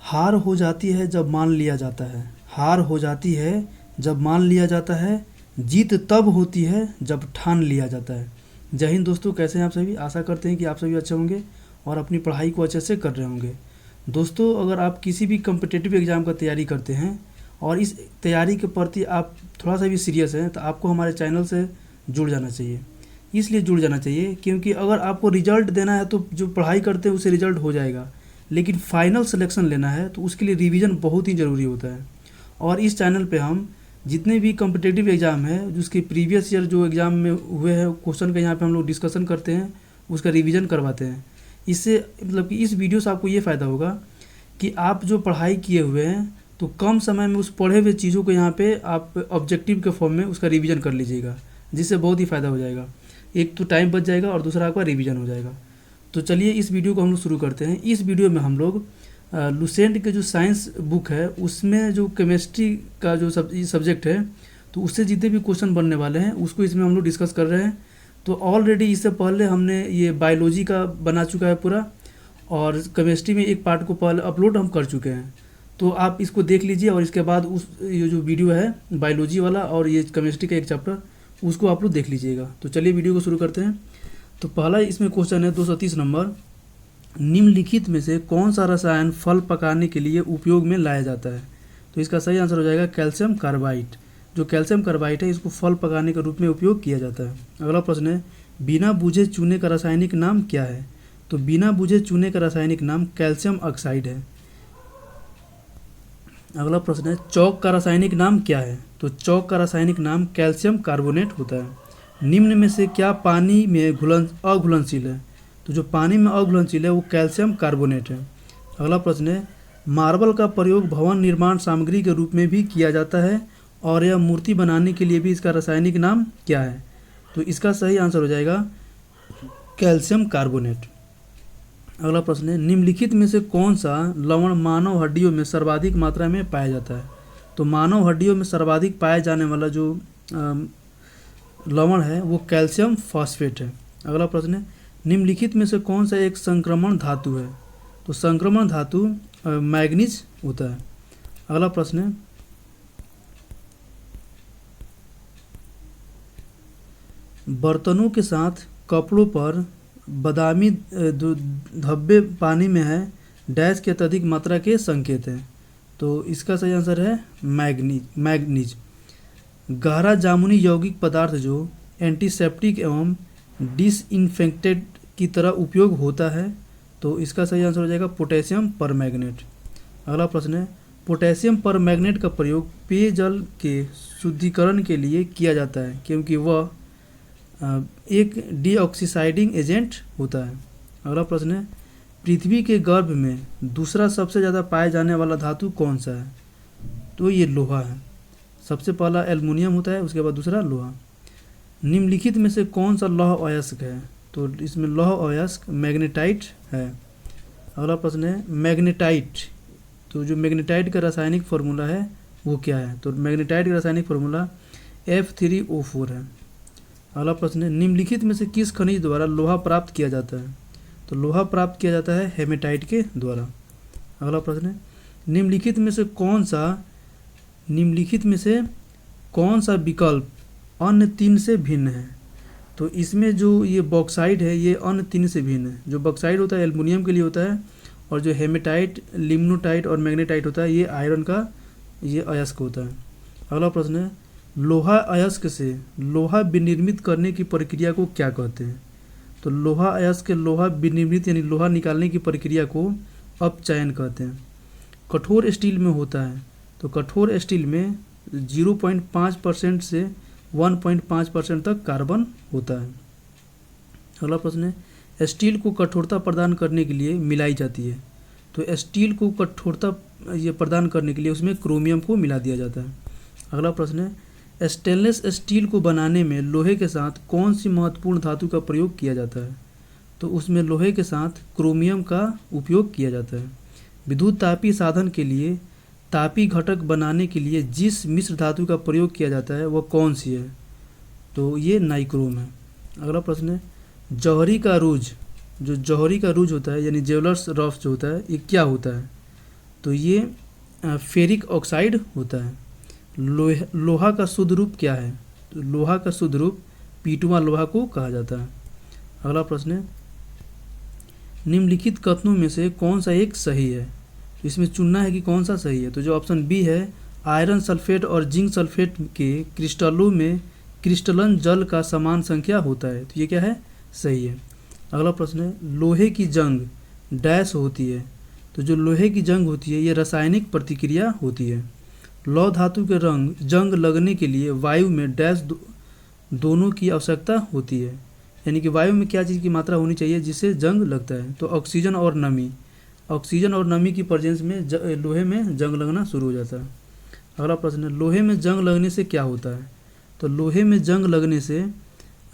हार हो जाती है जब मान लिया जाता है, हार हो जाती है जब मान लिया जाता है, जीत तब होती है जब ठान लिया जाता है। जय हिंद दोस्तों, कैसे हैं आप सभी। आशा करते हैं कि आप सभी अच्छे होंगे और अपनी पढ़ाई को अच्छे से कर रहे होंगे। दोस्तों, अगर आप किसी भी कम्पिटिटिव एग्ज़ाम का तैयारी करते हैं और इस तैयारी के प्रति आप थोड़ा सा भी सीरियस हैं तो आपको हमारे चैनल से जुड़ जाना चाहिए। इसलिए जुड़ जाना चाहिए क्योंकि अगर आपको रिजल्ट देना है तो जो पढ़ाई करते हैं उससे रिजल्ट हो जाएगा, लेकिन फाइनल सिलेक्शन लेना है तो उसके लिए रिवीजन बहुत ही ज़रूरी होता है। और इस चैनल पे हम जितने भी कम्पिटिटिव एग्ज़ाम है जिसके प्रीवियस ईयर जो एग्ज़ाम में हुए हैं क्वेश्चन का यहाँ पे हम लोग डिस्कशन करते हैं, उसका रिवीजन करवाते हैं। इससे मतलब कि इस वीडियो से आपको ये फ़ायदा होगा कि आप जो पढ़ाई किए हुए हैं तो कम समय में उस पढ़े हुए चीज़ों को यहाँ पे आप ऑब्जेक्टिव के फॉर्म में उसका रिवीजन कर लीजिएगा, जिससे बहुत ही फ़ायदा हो जाएगा। एक तो टाइम बच जाएगा और दूसरा आपका रिवीजन हो जाएगा। तो चलिए इस वीडियो को हम लोग शुरू करते हैं। इस वीडियो में हम लोग लुसेंट के जो साइंस बुक है उसमें जो केमिस्ट्री का जो सब्जेक्ट है तो उससे जितने भी क्वेश्चन बनने वाले हैं उसको इसमें हम लोग डिस्कस कर रहे हैं। तो ऑलरेडी इससे पहले हमने ये बायोलॉजी का बना चुका है पूरा, और केमिस्ट्री में एक पार्ट को पहले अपलोड हम कर चुके हैं। तो आप इसको देख लीजिए और इसके बाद उस ये जो वीडियो है बायोलॉजी वाला और ये केमिस्ट्री का एक चैप्टर उसको आप लोग देख लीजिएगा। तो चलिए वीडियो को शुरू करते हैं। तो पहला इसमें क्वेश्चन है 230 नंबर, निम्नलिखित में से कौन सा रसायन फल पकाने के लिए उपयोग में लाया जाता है। तो इसका सही आंसर हो जाएगा कैल्शियम कार्बाइड। जो कैल्शियम कार्बाइड है इसको फल पकाने के रूप में उपयोग किया जाता है। अगला प्रश्न है बिना बुझे चूने का रासायनिक नाम क्या है। तो बिना बुझे चूने का रासायनिक नाम कैल्शियम ऑक्साइड है। अगला प्रश्न है चौक का रासायनिक नाम क्या है। तो चौक का रासायनिक नाम कैल्शियम कार्बोनेट होता है। निम्न में से क्या पानी में अघुलनशील है। तो जो पानी में अघुलनशील है वो कैल्शियम कार्बोनेट है। अगला प्रश्न है मार्बल का प्रयोग भवन निर्माण सामग्री के रूप में भी किया जाता है और यह मूर्ति बनाने के लिए भी इसका रासायनिक नाम क्या है। तो इसका सही आंसर हो जाएगा कैल्शियम कार्बोनेट। अगला प्रश्न है निम्नलिखित में से कौन सा लवण मानव हड्डियों में सर्वाधिक मात्रा में पाया जाता है। तो मानव हड्डियों में सर्वाधिक पाया जाने वाला जो लवण है वो कैल्शियम फॉस्फेट है। अगला प्रश्न है निम्नलिखित में से कौन सा एक संक्रमण धातु है। तो संक्रमण धातु मैग्नीज होता है। अगला प्रश्न है बर्तनों के साथ कपड़ों पर बादामी धब्बे पानी में है डैश के अत्यधिक मात्रा के संकेत हैं। तो इसका सही आंसर है मैग्नीज। गहरा जामुनी यौगिक पदार्थ जो एंटीसेप्टिक एवं डिसइंफेक्टेंट की तरह उपयोग होता है। तो इसका सही आंसर हो जाएगा पोटेशियम परमैंगनेट। अगला प्रश्न है पोटेशियम परमैंगनेट का प्रयोग पेयजल के शुद्धिकरण के लिए किया जाता है क्योंकि वह एक डीऑक्सीसाइडिंग एजेंट होता है। अगला प्रश्न है पृथ्वी के गर्भ में दूसरा सबसे ज़्यादा पाया जाने वाला धातु कौन सा है। तो ये लोहा है। सबसे पहला एल्युमिनियम होता है, उसके बाद दूसरा लोहा। निम्नलिखित में से कौन सा लौह अयस्क है। तो इसमें लौह अयस्क मैग्नेटाइट है। अगला प्रश्न है मैग्नेटाइट। तो जो मैग्नेटाइट का रासायनिक फार्मूला है वो क्या है। तो मैग्नेटाइट का रासायनिक फार्मूला F3O4 है। अगला प्रश्न है निम्नलिखित में से किस खनिज द्वारा लोहा प्राप्त किया जाता है। तो लोहा प्राप्त किया जाता है हेमेटाइट के द्वारा। अगला प्रश्न है निम्नलिखित में से कौन सा विकल्प अन्य तीन से भिन्न है। तो इसमें जो ये बॉक्साइड है ये अन्य तीन से भिन्न है। जो बॉक्साइड होता है एल्युमिनियम के लिए होता है, और जो हेमेटाइट, लिग्नोटाइट और मैग्नेटाइट होता है ये आयरन का ये अयस्क होता है। अगला प्रश्न है लोहा अयस्क से लोहा विनिर्मित करने की प्रक्रिया को क्या कहते हैं। तो लोहा अयस्क के लोहा विनिर्मित यानी लोहा निकालने की प्रक्रिया को अपचयन कहते हैं। कठोर स्टील में होता है। तो कठोर स्टील में 0.5% से 1.5% तक कार्बन होता है। अगला प्रश्न है स्टील को कठोरता प्रदान करने के लिए मिलाई जाती है। तो स्टील को कठोरता ये प्रदान करने के लिए उसमें क्रोमियम को मिला दिया जाता है। अगला प्रश्न है स्टेनलेस स्टील को बनाने में लोहे के साथ कौन सी महत्वपूर्ण धातु का प्रयोग किया जाता है। तो उसमें लोहे के साथ क्रोमियम का उपयोग किया जाता है। विद्युत तापी साधन के लिए तापी घटक बनाने के लिए जिस मिश्र धातु का प्रयोग किया जाता है वह कौन सी है। तो ये नाइक्रोम है। अगला प्रश्न है जौहरी का रूज होता है यानी ज्वेलर्स रफ जो होता है ये क्या होता है। तो ये फेरिक ऑक्साइड होता है। लोहा का शुद्ध रूप क्या है? तो लोहा का शुद्ध रूप पीटुआ लोहा को कहा जाता है। अगला प्रश्न है, निम्नलिखित कथनों में से कौन सा एक सही है? इसमें चुनना है कि कौन सा सही है। तो जो ऑप्शन बी है, आयरन सल्फेट और जिंक सल्फेट के क्रिस्टलों में क्रिस्टलन जल का समान संख्या होता है, तो ये क्या है? सही है। अगला प्रश्न है, लोहे की जंग डैश होती है। तो जो लोहे की जंग होती है ये रासायनिक प्रतिक्रिया होती है। लौह धातु के जंग लगने के लिए वायु में डैश दोनों की आवश्यकता होती है, यानी कि वायु में क्या चीज़ की मात्रा होनी चाहिए जिससे जंग लगता है? तो ऑक्सीजन और नमी। ऑक्सीजन और नमी की प्रेजेंस में लोहे में जंग लगना शुरू हो जाता है। अगला प्रश्न है, लोहे में जंग लगने से क्या होता है? तो लोहे में जंग लगने से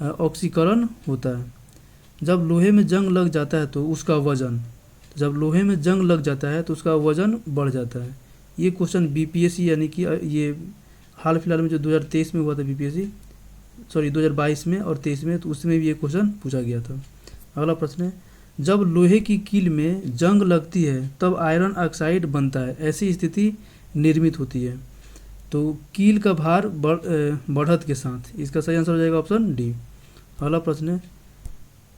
ऑक्सीकरण होता है। जब लोहे में जंग लग जाता है तो उसका वजन बढ़ जाता है। ये क्वेश्चन बीपीएससी यानी कि ये हाल फिलहाल में जो 2023 में हुआ था 2022 में और 23 में, तो उसमें भी ये क्वेश्चन पूछा गया था। अगला प्रश्न है, जब लोहे की कील में जंग लगती है तब आयरन ऑक्साइड बनता है, ऐसी स्थिति निर्मित होती है। तो कील का भार बढ़त के साथ। इसका सही आंसर हो जाएगा ऑप्शन डी। अगला प्रश्न है,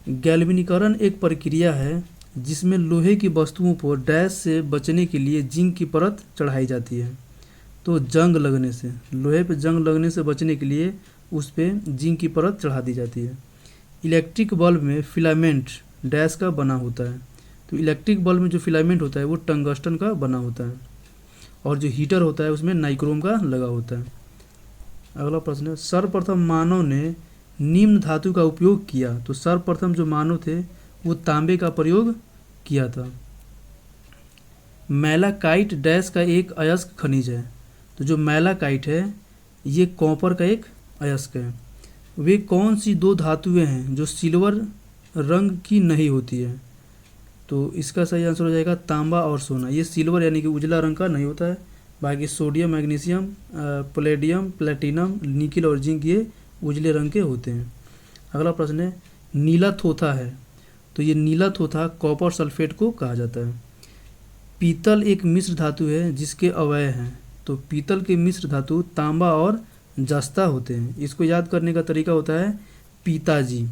गैल्वेनीकरण एक प्रक्रिया है जिसमें लोहे की वस्तुओं पर डैश से बचने के लिए जिंक की परत चढ़ाई जाती है। तो जंग लगने से, लोहे पे जंग लगने से बचने के लिए उस पर जिंक की परत चढ़ा दी जाती है। इलेक्ट्रिक बल्ब में फिलामेंट डैश का बना होता है। तो इलेक्ट्रिक बल्ब में जो फिलामेंट होता है वो टंगस्टन का बना होता है, और जो हीटर होता है उसमें नाइक्रोम का लगा होता है। अगला प्रश्न है, सर्वप्रथम मानव ने निम्न धातु का उपयोग किया। तो सर्वप्रथम जो मानव थे वो तांबे का प्रयोग किया था। मैलाकाइट डैश का एक अयस्क खनिज है। तो जो मैलाकाइट है ये कॉपर का एक अयस्क है। वे कौन सी दो धातुएं हैं जो सिल्वर रंग की नहीं होती है? तो इसका सही आंसर हो जाएगा तांबा और सोना। ये सिल्वर यानी कि उजला रंग का नहीं होता है। बाकी sodium, magnesium, palladium, platinum, nickel और जिंक ये उजले रंग के होते हैं। अगला प्रश्न है, नीला थोथा है। तो ये नीला थोथा कॉपर सल्फेट को कहा जाता है। पीतल एक मिश्र धातु है जिसके अवयव हैं। तो पीतल के मिश्र धातु तांबा और जस्ता होते हैं। इसको याद करने का तरीका होता है पिताजी,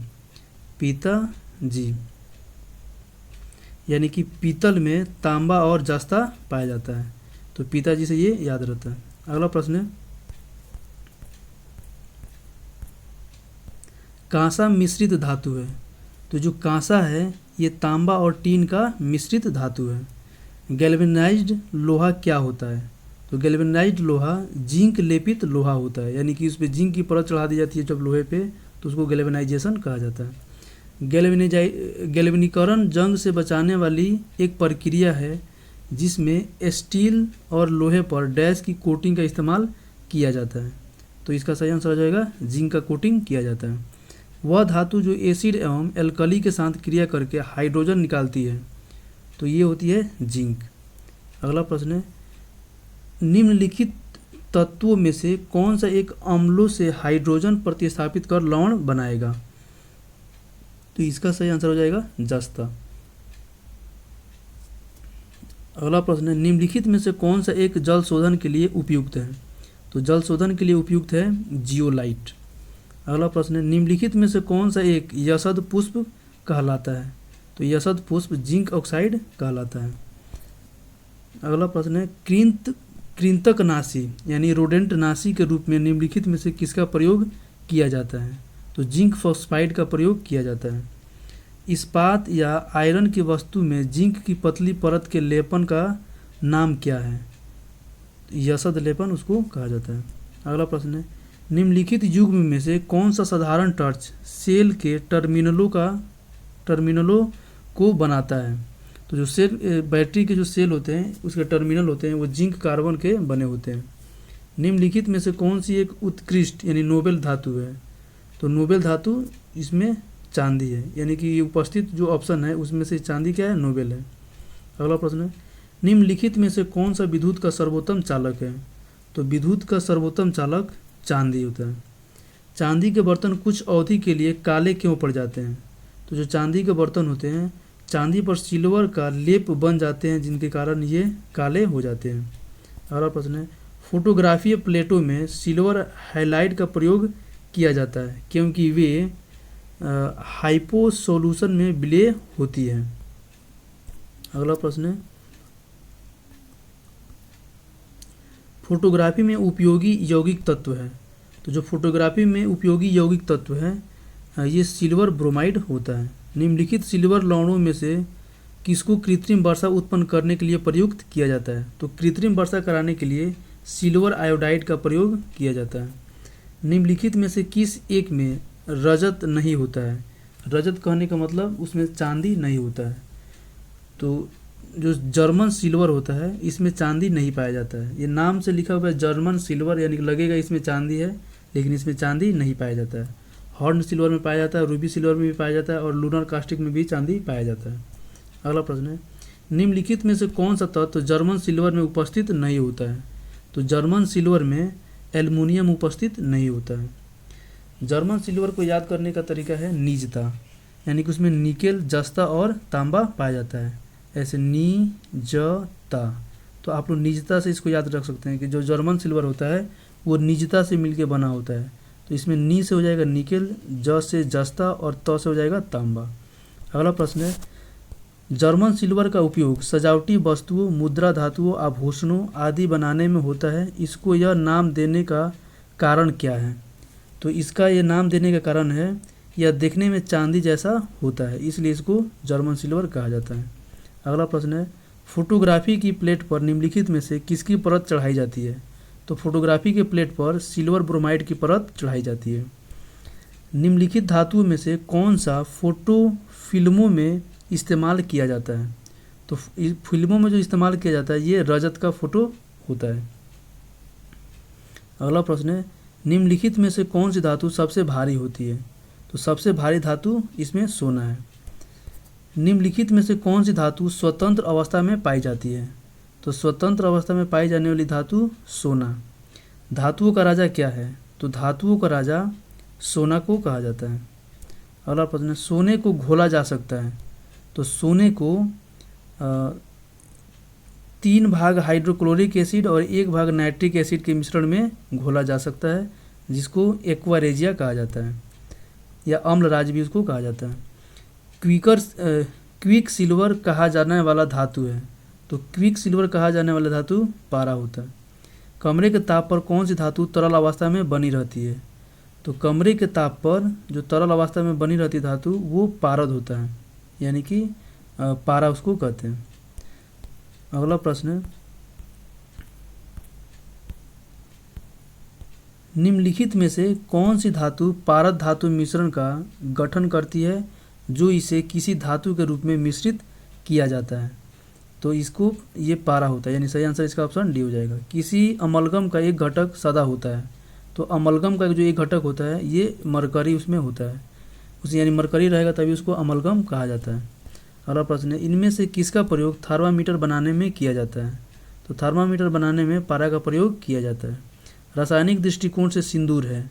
यानी कि पीतल में तांबा और जस्ता पाया जाता है, तो पिताजी से ये याद रहता है। अगला प्रश्न है, कांसा मिश्रित धातु है। तो जो कांसा है ये तांबा और टीन का मिश्रित धातु है। गैल्वेनाइज्ड लोहा क्या होता है? तो गैल्वेनाइज्ड लोहा जिंक लेपित लोहा होता है, यानी कि उस पर जिंक की परत चढ़ा दी जाती है जब लोहे पे, तो उसको गैल्वेनाइजेशन कहा जाता है। गैल्वेनीकरण जंग से बचाने वाली एक प्रक्रिया है जिसमें स्टील और लोहे पर डैश की कोटिंग का इस्तेमाल किया जाता है। तो इसका सही आंसर हो जाएगा जिंक का कोटिंग किया जाता है। वह धातु जो एसिड एवं एल्कली के साथ क्रिया करके हाइड्रोजन निकालती है, तो ये होती है जिंक। अगला प्रश्न है, निम्नलिखित तत्वों में से कौन सा एक अम्लों से हाइड्रोजन प्रतिस्थापित कर लवण बनाएगा? तो इसका सही आंसर हो जाएगा जस्ता। अगला प्रश्न है, निम्नलिखित में से कौन सा एक जल शोधन के लिए उपयुक्त है? तो जल शोधन के लिए उपयुक्त है जियोलाइट। अगला प्रश्न है, निम्नलिखित में से कौन सा एक यशद पुष्प कहलाता है? तो यशद पुष्प जिंक ऑक्साइड कहलाता है। अगला प्रश्न है, कृंतकनाशी यानी रोडेंटनाशी के रूप में निम्नलिखित में से किसका प्रयोग किया जाता है? तो जिंक फॉस्फाइड का प्रयोग किया जाता है। इस्पात या आयरन की वस्तु में जिंक की पतली परत के लेपन का नाम क्या है? यशद लेपन उसको कहा जाता है। अगला प्रश्न है, निम्नलिखित युग्म में से कौन सा साधारण टॉर्च सेल के टर्मिनलों को बनाता है? तो जो सेल बैटरी के जो सेल होते हैं उसके टर्मिनल होते हैं वो जिंक कार्बन के बने होते हैं। निम्नलिखित में से कौन सी एक उत्कृष्ट यानी नोबेल धातु है? तो नोबेल धातु इसमें चांदी है, यानी कि उपस्थित जो ऑप्शन है उसमें से चांदी क्या है? नोबेल है। अगला प्रश्न है, निम्नलिखित में से कौन सा विद्युत का सर्वोत्तम चालक है? तो विद्युत का सर्वोत्तम चालक चांदी होता है। चांदी के बर्तन कुछ अवधि के लिए काले क्यों पड़ जाते हैं? तो जो चांदी के बर्तन होते हैं चांदी पर सिल्वर का लेप बन जाते हैं जिनके कारण ये काले हो जाते हैं। अगला प्रश्न है, फोटोग्राफी प्लेटों में सिल्वर हाइलाइट का प्रयोग किया जाता है क्योंकि वे हाइपो सॉल्यूशन में विलय होती है। अगला प्रश्न है, फोटोग्राफी में उपयोगी यौगिक तत्व है। तो जो फोटोग्राफी में उपयोगी यौगिक तत्व है ये सिल्वर ब्रोमाइड होता है। निम्नलिखित सिल्वर लवणों में से किसको कृत्रिम वर्षा उत्पन्न करने के लिए प्रयुक्त किया जाता है। तो कृत्रिम वर्षा कराने के लिए सिल्वर आयोडाइड का प्रयोग किया जाता है। निम्नलिखित में से किस एक में रजत नहीं होता है। रजत कहने का मतलब उसमें चांदी नहीं होता है। तो जो जर्मन सिल्वर होता है इसमें चांदी नहीं पाया जाता है। ये नाम से लिखा हुआ है जर्मन सिल्वर, यानी कि लगेगा इसमें चांदी है लेकिन इसमें चांदी नहीं पाया जाता है। हॉर्न सिल्वर में पाया जाता है, रूबी सिल्वर में भी पाया जाता है और लूनर कास्टिक में भी चांदी पाया जाता है। अगला प्रश्न है, निम्नलिखित में से कौन सा तत्व जर्मन सिल्वर में उपस्थित नहीं होता है। तो जर्मन सिल्वर में एल्युमिनियम उपस्थित नहीं होता है। जर्मन सिल्वर को याद करने का तरीका है निजता, यानी कि उसमें निकेल, जस्ता और तांबा पाया जाता है। ऐसे नी ज ता, तो आप लोग निजता से इसको याद रख सकते हैं कि जो जर्मन सिल्वर होता है वो निजता से मिलके बना होता है। तो इसमें नी से हो जाएगा निकेल, ज से जस्ता और त से हो जाएगा तांबा। अगला प्रश्न है, जर्मन सिल्वर का उपयोग सजावटी वस्तुओं, मुद्रा धातुओं, आभूषणों आदि बनाने में होता है। इसको यह नाम देने का कारण क्या है। तो इसका ये नाम देने का कारण है यह देखने में चांदी जैसा होता है, इसलिए इसको जर्मन सिल्वर कहा जाता है। अगला प्रश्न है, फोटोग्राफी की प्लेट पर निम्नलिखित में से किसकी परत चढ़ाई जाती है। तो फोटोग्राफी के प्लेट पर सिल्वर ब्रोमाइड की परत चढ़ाई जाती है। निम्नलिखित धातुओं में से कौन सा फोटो फिल्मों में इस्तेमाल किया जाता है। तो फिल्मों में जो इस्तेमाल किया जाता है ये रजत का फोटो होता है। अगला प्रश्न है, निम्नलिखित में से कौन सी धातु सबसे भारी होती है। तो सबसे भारी धातु इसमें सोना है। निम्नलिखित में से कौन सी धातु स्वतंत्र अवस्था में पाई जाती है। तो स्वतंत्र अवस्था में पाई जाने वाली धातु सोना। धातुओं का राजा क्या है। तो धातुओं का राजा सोना को कहा जाता है। अगला प्रश्न है, सोने को घोला जा सकता है। तो सोने को 3 भाग हाइड्रोक्लोरिक एसिड और 1 भाग नाइट्रिक एसिड के मिश्रण में घोला जा सकता है जिसको एक्वारेजिया कहा जाता है या अम्लराज भी उसको कहा जाता है। क्विक सिल्वर कहा जाने वाला धातु है। तो क्विक सिल्वर कहा जाने वाला धातु पारा होता है। कमरे के ताप पर कौन सी धातु तरल अवस्था में बनी रहती है। तो कमरे के ताप पर जो तरल अवस्था में बनी रहती धातु वो पारद होता है, यानी कि पारा उसको कहते हैं। अगला प्रश्न है, निम्नलिखित में से कौन सी धातु पारद धातु मिश्रण का गठन करती है जो इसे किसी धातु के रूप में मिश्रित किया जाता है। तो इसको ये पारा होता है, यानी सही आंसर इसका ऑप्शन डी हो जाएगा। किसी अमलगम का एक घटक सदा होता है। तो अमलगम का जो एक घटक होता है ये मरकरी उसमें होता है, उसे यानी मरकरी रहेगा तभी उसको अमलगम कहा जाता है। अगला प्रश्न है, इनमें से किसका प्रयोग थर्मामीटर बनाने में किया जाता है। तो थर्मामीटर बनाने में पारा का प्रयोग किया जाता है। रासायनिक दृष्टिकोण से सिंदूर है।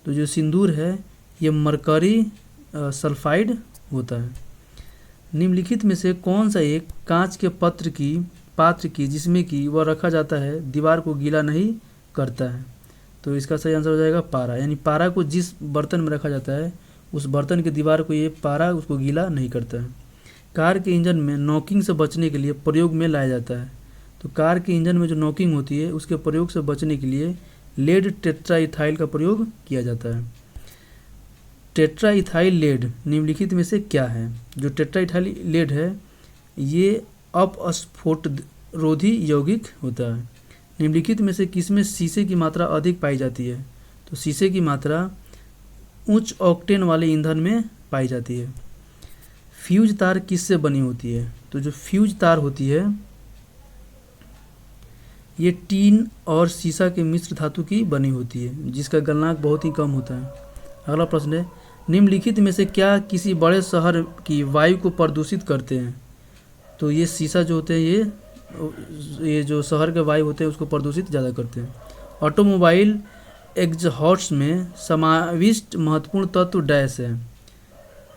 तो जो सिंदूर है ये मरकरी सल्फाइड होता है। निम्नलिखित में से कौन सा एक कांच के पात्र की जिसमें कि वह रखा जाता है दीवार को गीला नहीं करता है। तो इसका सही आंसर हो जाएगा पारा, यानी पारा को जिस बर्तन में रखा जाता है उस बर्तन की दीवार को ये पारा उसको गीला नहीं करता है। कार के इंजन में नॉकिंग से बचने के लिए प्रयोग में लाया जाता है। तो कार के इंजन में जो नॉकिंग होती है उसके प्रयोग से बचने के लिए लेड टेट्राइथाइल का प्रयोग किया जाता है। टेट्राइथाइल लेड निम्नलिखित में से क्या है। जो टेट्राइथाइल लेड है ये अपस्फोटरोधी यौगिक होता है। निम्नलिखित में से किसमें शीशे की मात्रा अधिक पाई जाती है। तो शीशे की मात्रा उच्च ऑक्टेन वाले ईंधन में पाई जाती है। फ्यूज तार किससे बनी होती है। तो जो फ्यूज तार होती है ये टीन और सीसा के मिश्र धातु की बनी होती है जिसका गलनांक बहुत ही कम होता है। अगला प्रश्न है, निम्नलिखित में से क्या किसी बड़े शहर की वायु को प्रदूषित करते हैं। तो ये शीशा जो होते हैं ये जो शहर के वायु होते हैं उसको प्रदूषित ज़्यादा करते हैं। ऑटोमोबाइल एग्जॉस्ट में समाविष्ट महत्वपूर्ण तत्व डैश है।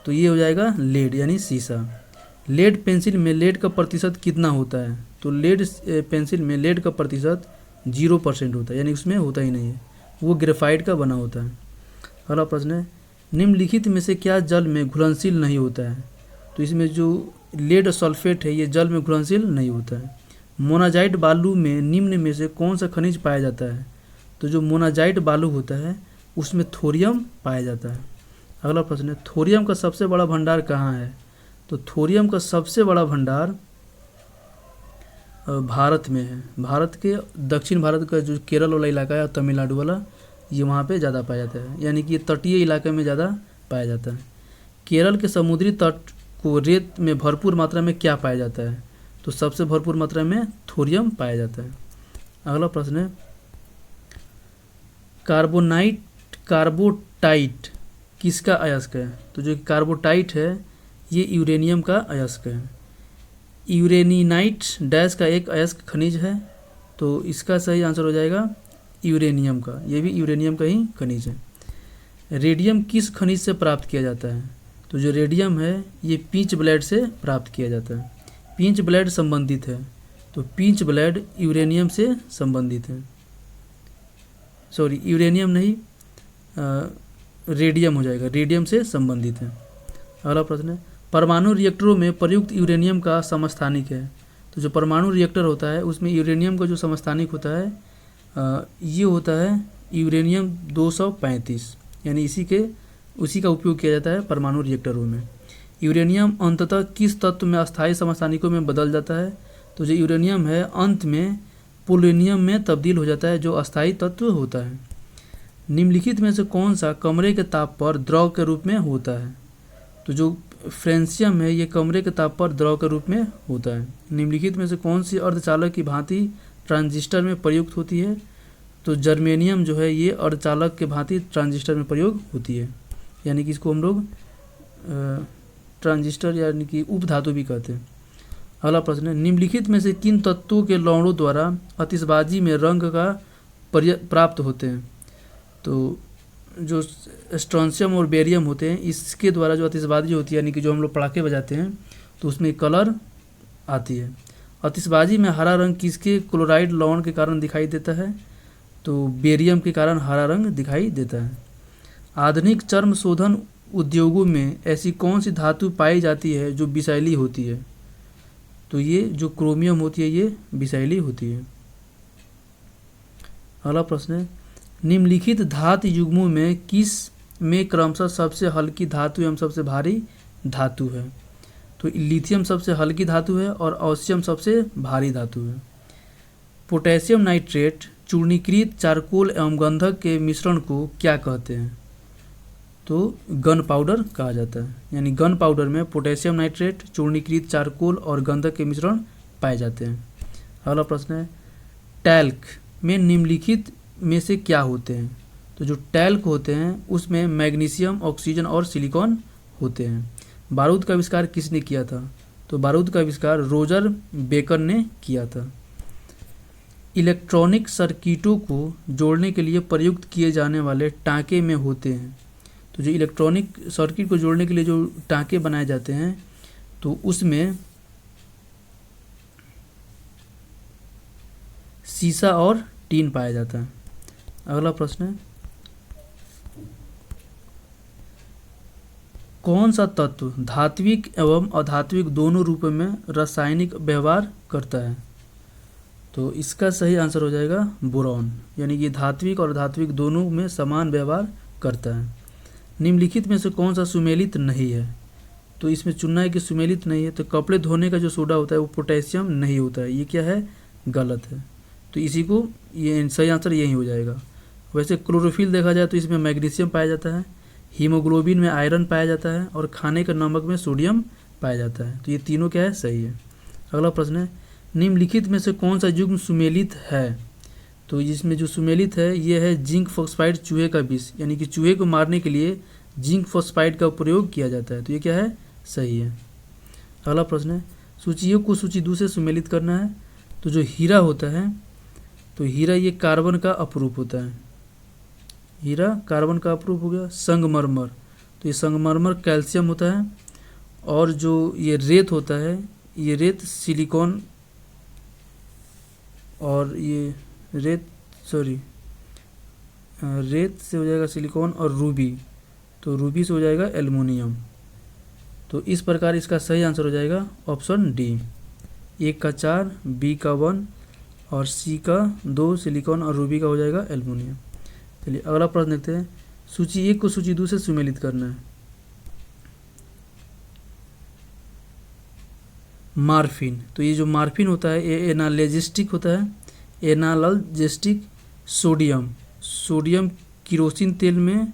तो ये हो जाएगा लेड यानी शीशा। लेड पेंसिल में लेड का प्रतिशत कितना होता है? तो लेड पेंसिल में लेड का प्रतिशत 0% होता है, यानी उसमें होता ही नहीं है, वो ग्रेफाइट का बना होता है। अगला प्रश्न है, निम्नलिखित में से क्या जल में घुलनशील नहीं होता है? तो इसमें जो लेड सल्फेट है ये जल में घुलनशील नहीं होता है। मोनाजाइट बालू में निम्न में से कौन सा खनिज पाया जाता है? तो जो मोनाजाइट बालू होता है उसमें थोरियम पाया जाता है। अगला प्रश्न है, थोरियम का सबसे बड़ा भंडार कहाँ है? तो थोरियम का सबसे बड़ा भंडार भारत में है। भारत के दक्षिण भारत का जो केरल वाला इलाका है और तमिलनाडु वाला, ये वहाँ पे ज़्यादा पाया जाता है, यानी कि ये तटीय इलाके में ज़्यादा पाया जाता है। केरल के समुद्री तट को रेत में भरपूर मात्रा में क्या पाया जाता है? तो सबसे भरपूर मात्रा में थोरियम पाया जाता है। अगला प्रश्न है, कार्बोटाइट किसका अयस्क है? तो जो कार्बोटाइट है ये यूरेनियम का अयस्क है। यूरेनिनाइट डैश का एक अयस्क खनिज है, तो इसका सही आंसर हो जाएगा यूरेनियम का, ये भी यूरेनियम का ही खनिज है। रेडियम किस खनिज से प्राप्त किया जाता है? तो जो रेडियम है ये पीच ब्लेड से प्राप्त किया जाता है। पीच ब्लेड संबंधित है, तो पीच ब्लेड यूरेनियम से संबंधित है, सॉरी यूरेनियम नहीं, रेडियम हो जाएगा, रेडियम से संबंधित है। अगला प्रश्न है, परमाणु रिएक्टरों में प्रयुक्त यूरेनियम का समस्थानिक है। तो जो परमाणु रिएक्टर होता है उसमें यूरेनियम का जो समस्थानिक होता है ये होता है यूरेनियम 235, यानी उसी का उपयोग किया जाता है परमाणु रिएक्टरों में। यूरेनियम अंततः किस तत्व में अस्थायी समस्थानिकों में बदल जाता है? तो जो यूरेनियम है अंत में पोलोनियम में तब्दील हो जाता है, जो अस्थायी तत्व होता है। निम्नलिखित में से कौन सा कमरे के ताप पर द्रव के रूप में होता है? तो जो फ्रेंसियम है ये कमरे के ताप पर द्रव के रूप में होता है। निम्नलिखित में से कौन सी अर्धचालक की भांति ट्रांजिस्टर में प्रयुक्त होती है? तो जर्मेनियम जो है ये अर्धचालक के भांति ट्रांजिस्टर में प्रयोग होती है, यानी कि इसको हम लोग ट्रांजिस्टर यानी कि उपधातु भी कहते हैं। अगला प्रश्न है, निम्नलिखित में से किन तत्वों के लवणों द्वारा आतिशबाजी में रंग का प्राप्त होते हैं? तो जो स्ट्रॉन्शियम और बेरियम होते हैं इसके द्वारा जो आतिशबाजी होती है, यानी कि जो हम लोग पटाखे बजाते हैं तो उसमें कलर आती है। आतिशबाजी में हरा रंग किसके क्लोराइड लवण के कारण दिखाई देता है? तो बेरियम के कारण हरा रंग दिखाई देता है। आधुनिक चर्म शोधन उद्योगों में ऐसी कौन सी धातु पाई जाती है जो विषैली होती है? तो ये जो क्रोमियम होती है ये विषैली होती है। अगला प्रश्न है, निम्नलिखित धातु युग्मों में किस में क्रमशः सबसे हल्की धातु एवं सबसे भारी धातु है? तो लिथियम सबसे हल्की धातु है और ऑस्मियम सबसे भारी धातु है। पोटेशियम नाइट्रेट चूर्णीकृत चारकोल एवं गंधक के मिश्रण को क्या कहते हैं? तो गन पाउडर कहा जाता है, यानी गन पाउडर में पोटेशियम नाइट्रेट चूर्णीकृत चारकोल और गंधक के मिश्रण पाए जाते हैं। अगला प्रश्न है, टैल्क में निम्नलिखित में से क्या होते हैं? तो जो टैल्क होते हैं उसमें मैग्नीशियम, ऑक्सीजन और सिलिकॉन होते हैं। बारूद का आविष्कार किसने किया था? तो बारूद का आविष्कार रोजर बेकर ने किया था। इलेक्ट्रॉनिक सर्किटों को जोड़ने के लिए प्रयुक्त किए जाने वाले टाँके में होते हैं। तो जो इलेक्ट्रॉनिक सर्किट को जोड़ने के लिए जो टाँके बनाए जाते हैं तो उसमें शीशा और टीन पाया जाता है। अगला प्रश्न है, कौन सा तत्व धात्विक एवं अधात्विक दोनों रूपों में रासायनिक व्यवहार करता है? तो इसका सही आंसर हो जाएगा बोरॉन, यानी कि धात्विक और अधात्विक दोनों में समान व्यवहार करता है। निम्नलिखित में से कौन सा सुमेलित नहीं है? तो इसमें चुनना है कि सुमेलित नहीं है। तो कपड़े धोने का जो सोडा होता है वो पोटेशियम नहीं होता है, ये क्या है? गलत है। तो इसी को ये सही आंसर यही हो जाएगा। वैसे क्लोरोफिल देखा जाए तो इसमें मैग्नीशियम पाया जाता है, हीमोग्लोबिन में आयरन पाया जाता है और खाने के नमक में सोडियम पाया जाता है। तो ये तीनों क्या है? सही है। अगला प्रश्न है, निम्नलिखित में से कौन सा युग्म सुमेलित है? तो इसमें जो सुमेलित है ये है जिंक फॉस्फाइड चूहे का विष, यानी कि चूहे को मारने के लिए जिंक फॉस्फाइड का प्रयोग किया जाता है। तो ये क्या है? सही है। अगला प्रश्न है, सूचियों को सूची 2 से सुमेलित करना है। तो जो हीरा होता है तो हीरा ये कार्बन का अपरूप होता है, हीरा कार्बन का अपरूप हो गया। संगमरमर, तो ये संगमरमर कैल्शियम होता है और जो ये रेत होता है, ये रेत सिलिकॉन, और ये रेत रेत से हो जाएगा सिलिकॉन, और रूबी, तो रूबी से हो जाएगा एल्युमिनियम। तो इस प्रकार इसका सही आंसर हो जाएगा ऑप्शन डी। 1 का 4, बी का 1 और सी का 2 सिलिकॉन और रूबी का हो जाएगा एल्युमिनियम। चलिए अगला प्रश्न देखते हैं। सूची 1 को सूची 2 से सुमेलित करना है। मार्फिन, तो ये जो मार्फिन होता है ये एनाल्जेसिक होता है, एनाल्जेसिक। सोडियम किरोसिन तेल में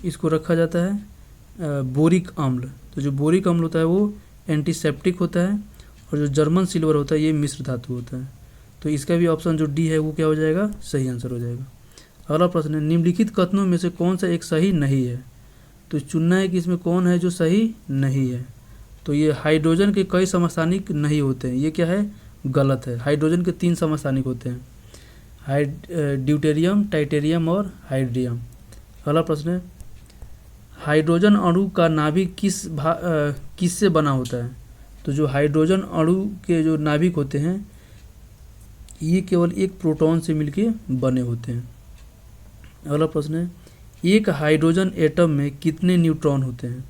इसको रखा जाता है। बोरिक अम्ल, तो जो बोरिक अम्ल होता है वो एंटीसेप्टिक होता है, और जो जर्मन सिल्वर होता है ये मिश्र धातु होता है। तो इसका भी ऑप्शन जो डी है वो क्या हो जाएगा, सही आंसर हो जाएगा। अगला प्रश्न है, निम्नलिखित कथनों में से कौन सा एक सही नहीं है। तो चुनना है कि इसमें कौन है जो सही नहीं है। तो ये हाइड्रोजन के कई समस्थानिक नहीं होते हैं, ये क्या है, गलत है। हाइड्रोजन के 3 समस्थानिक होते हैं, ड्यूटेरियम, टाइटेरियम और हाइड्रियम। अगला प्रश्न है, हाइड्रोजन अणु का नाभिक किससे बना होता है। तो जो हाइड्रोजन अणु के जो नाभिक होते हैं ये केवल एक प्रोटॉन से मिलके बने होते हैं। अगला प्रश्न है, एक हाइड्रोजन एटम में कितने न्यूट्रॉन होते हैं।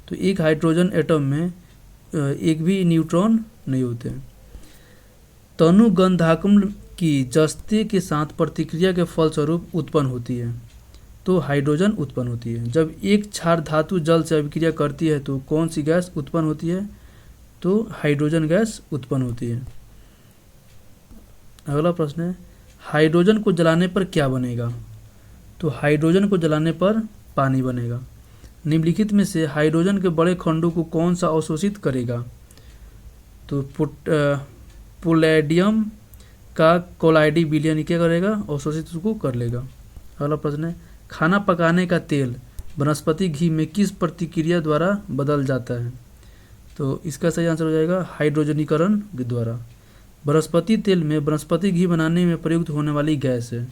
तो एक हाइड्रोजन एटम में एक भी न्यूट्रॉन नहीं होते हैं। तनुगंधाकम्ल की जस्ते के साथ प्रतिक्रिया के फलस्वरूप उत्पन्न होती है। तो हाइड्रोजन उत्पन्न होती है। जब एक क्षार धातु जल से अभिक्रिया करती है तो कौन सी गैस उत्पन्न होती है। तो हाइड्रोजन गैस उत्पन्न होती है। अगला प्रश्न है, हाइड्रोजन को जलाने पर क्या बनेगा। तो हाइड्रोजन को जलाने पर पानी बनेगा। निम्नलिखित में से हाइड्रोजन के बड़े खंडों को कौन सा अवशोषित करेगा। तो पोलैडियम का कोलाइडी विलयन क्या करेगा, अवशोषित उसको कर लेगा। अगला प्रश्न है, खाना पकाने का तेल वनस्पति घी में किस प्रतिक्रिया द्वारा बदल जाता है। तो इसका सही आंसर हो जाएगा हाइड्रोजनीकरण के द्वारा। वनस्पति तेल में वनस्पति घी बनाने में प्रयुक्त होने वाली गैस है,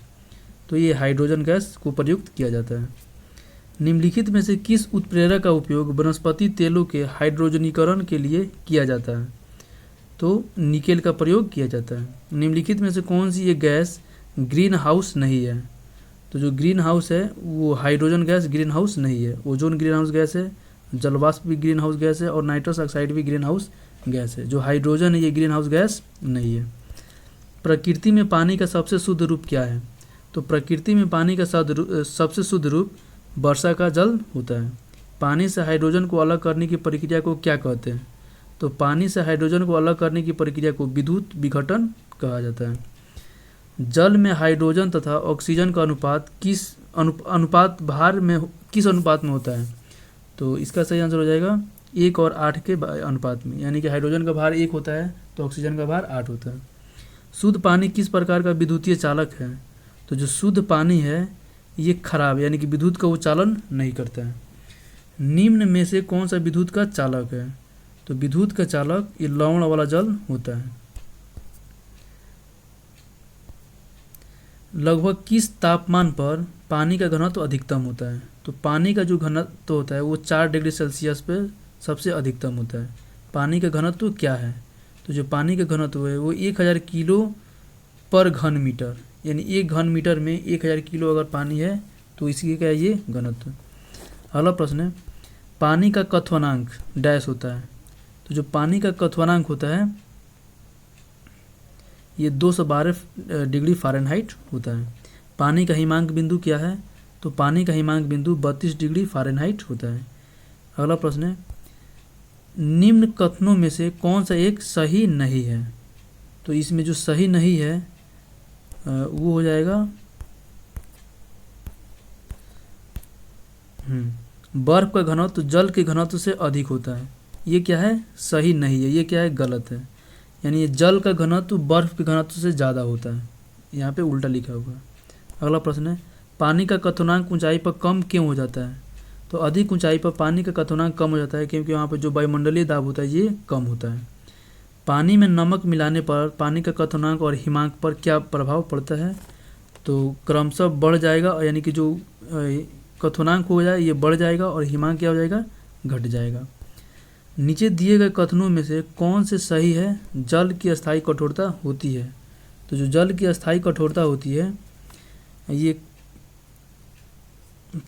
तो ये हाइड्रोजन गैस को प्रयुक्त किया जाता है। निम्नलिखित में से किस उत्प्रेरक का उपयोग वनस्पति तेलों के हाइड्रोजनीकरण के लिए किया जाता है। तो निकेल का प्रयोग किया जाता है। निम्नलिखित में से कौन सी ये गैस ग्रीन हाउस नहीं है। तो जो ग्रीन हाउस है वो हाइड्रोजन गैस ग्रीन हाउस नहीं है। ओजोन ग्रीन हाउस गैस है, जलवाष्प भी ग्रीन हाउस गैस है, और नाइट्रस ऑक्साइड भी ग्रीन हाउस गैस है। जो हाइड्रोजन है ये ग्रीन हाउस गैस नहीं है। प्रकृति में पानी का सबसे शुद्ध रूप क्या है। तो प्रकृति में पानी का सबसे शुद्ध रूप वर्षा का जल होता है। पानी से हाइड्रोजन को अलग करने की प्रक्रिया को क्या कहते हैं। तो पानी से हाइड्रोजन को अलग करने की प्रक्रिया को विद्युत विघटन कहा जाता है। जल में हाइड्रोजन तथा ऑक्सीजन का अनुपात किस अनुपात में होता है। तो इसका सही आंसर हो जाएगा 1 और 8 के अनुपात में, यानी कि हाइड्रोजन का भार 1 होता है तो ऑक्सीजन का भार 8 होता है। शुद्ध पानी किस प्रकार का विद्युतीय चालक है। तो जो शुद्ध पानी है ये खराब यानी कि विद्युत का वो चालन नहीं करता है। निम्न में से कौन सा विद्युत का चालक है। तो विद्युत का चालक ये लवण वाला जल होता है। लगभग किस तापमान पर पानी का घनत्व अधिकतम होता है। तो पानी का जो घनत्व होता है वो 4 डिग्री सेल्सियस पे सबसे अधिकतम होता है। पानी का घनत्व क्या है। तो जो पानी का घनत्व है वो 1000 किलो पर घन मीटर, यानी 1 घन मीटर में 1000 किलो अगर पानी है तो इसकी क्या है ये घनत्व। अगला प्रश्न है, पानी का क्वथनांक डैश होता है। तो जो पानी का क्वथनांक होता है ये 212 डिग्री फ़ारेनहाइट होता है। पानी का हिमांक बिंदु क्या है। तो पानी का हिमांक बिंदु 32 डिग्री फ़ारेनहाइट होता है। अगला प्रश्न है, निम्न कथनों में से कौन सा एक सही नहीं है। तो इसमें जो सही नहीं है वो हो जाएगा बर्फ का घनत्व जल के घनत्व से अधिक होता है। ये क्या है, सही नहीं है। ये क्या है, गलत है। यानी ये जल का घनत्व बर्फ के घनत्व से ज़्यादा होता है, यहाँ पे उल्टा लिखा हुआ है। अगला प्रश्न है, पानी का क्वथनांक ऊंचाई पर कम क्यों हो जाता है। तो अधिक ऊंचाई पर पानी का क्वथनांक कम हो जाता है क्योंकि वहाँ पर जो वायुमंडलीय दाब होता है ये कम होता है। पानी में नमक मिलाने पर पानी का क्वथनांक और हिमांक पर क्या प्रभाव पड़ता है। तो क्रमशः बढ़ जाएगा, यानी कि जो क्वथनांक हो जाए ये बढ़ जाएगा और हिमांक क्या हो जाएगा, घट जाएगा। नीचे दिए गए कथनों में से कौन से सही है? जल की अस्थायी कठोरता होती है। तो जो जल की अस्थायी कठोरता होती है ये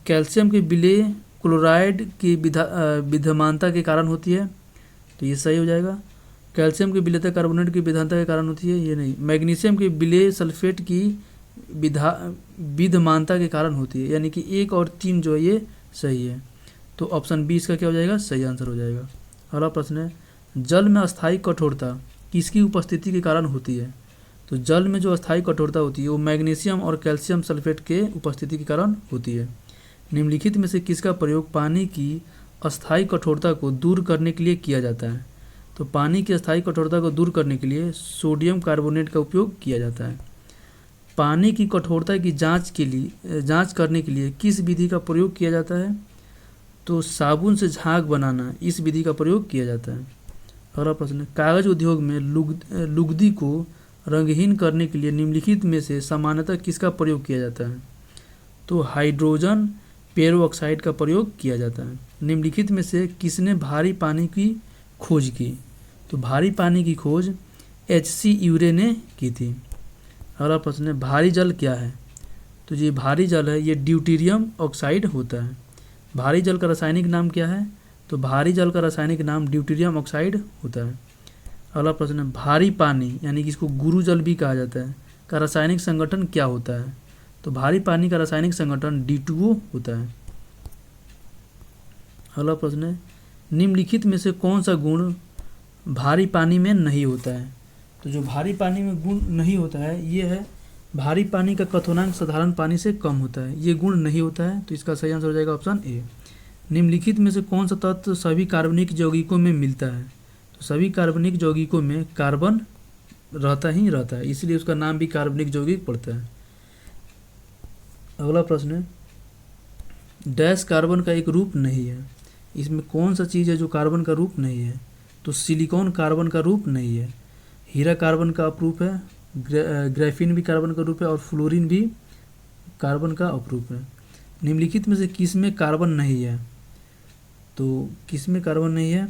कैल्शियम के विलेय क्लोराइड की विद्यमानता के कारण होती है, तो ये सही हो जाएगा। कैल्शियम की विलेयता कार्बोनेट की विद्यमानता के कारण होती है, ये नहीं। मैग्नीशियम के विलेय सल्फेट की विद्यमानता के कारण होती है, यानी कि 1 और 3 जो है ये सही है। तो ऑप्शन बी इसका क्या हो जाएगा? सही आंसर हो जाएगा। अगला प्रश्न है, जल में अस्थायी कठोरता किसकी उपस्थिति के कारण होती है? तो जल में जो अस्थायी कठोरता होती है वो मैग्नीशियम और कैल्शियम सल्फेट के उपस्थिति के कारण होती है। निम्नलिखित में से किसका प्रयोग पानी की अस्थायी कठोरता को दूर करने के लिए किया जाता है? तो पानी की अस्थायी कठोरता को दूर करने के लिए सोडियम कार्बोनेट का उपयोग किया जाता है। पानी की कठोरता की जांच करने के लिए किस विधि का प्रयोग किया जाता है? तो साबुन से झाग बनाना, इस विधि का प्रयोग किया जाता है। अगला प्रश्न है, कागज उद्योग में लुगदी को रंगहीन करने के लिए निम्नलिखित में से सामान्यतः किसका प्रयोग किया जाता है? तो हाइड्रोजन पेरोक्साइड का प्रयोग किया जाता है। निम्नलिखित में से किसने भारी पानी की खोज की? तो भारी पानी की खोज H.C. यूरे ने की थी। अगला प्रश्न है, भारी जल क्या है? तो ये भारी जल है, ये ड्यूटेरियम ऑक्साइड होता है। भारी जल का रासायनिक नाम क्या है? तो भारी जल का रासायनिक नाम ड्यूटेरियम ऑक्साइड होता है। अगला प्रश्न है, भारी पानी यानी कि इसको गुरु जल भी कहा जाता है का रासायनिक संगठन क्या होता है? तो भारी पानी का रासायनिक संगठन D2O होता है। अगला प्रश्न है, निम्नलिखित में से कौन सा गुण भारी पानी में नहीं होता है? तो जो भारी पानी में गुण नहीं होता है ये है भारी पानी का क्वथनांक साधारण पानी से कम होता है, ये गुण नहीं होता है। तो इसका सही आंसर हो जाएगा ऑप्शन ए। निम्नलिखित में से कौन सा तत्व सभी कार्बनिक यौगिकों में मिलता है? तो सभी कार्बनिक यौगिकों में कार्बन रहता है, इसलिए उसका नाम भी कार्बनिक यौगिक पड़ता है। अगला प्रश्न है, डैश कार्बन का एक रूप नहीं है। इसमें कौन सा चीज़ है जो कार्बन का रूप नहीं है? तो सिलिकॉन कार्बन का रूप नहीं है, हीरा कार्बन का अपरूप है, ग्राफीन भी कार्बन का रूप है और फ्लोरीन भी कार्बन का अपरूप है। निम्नलिखित में से किस में कार्बन नहीं है? तो किस में कार्बन नहीं है?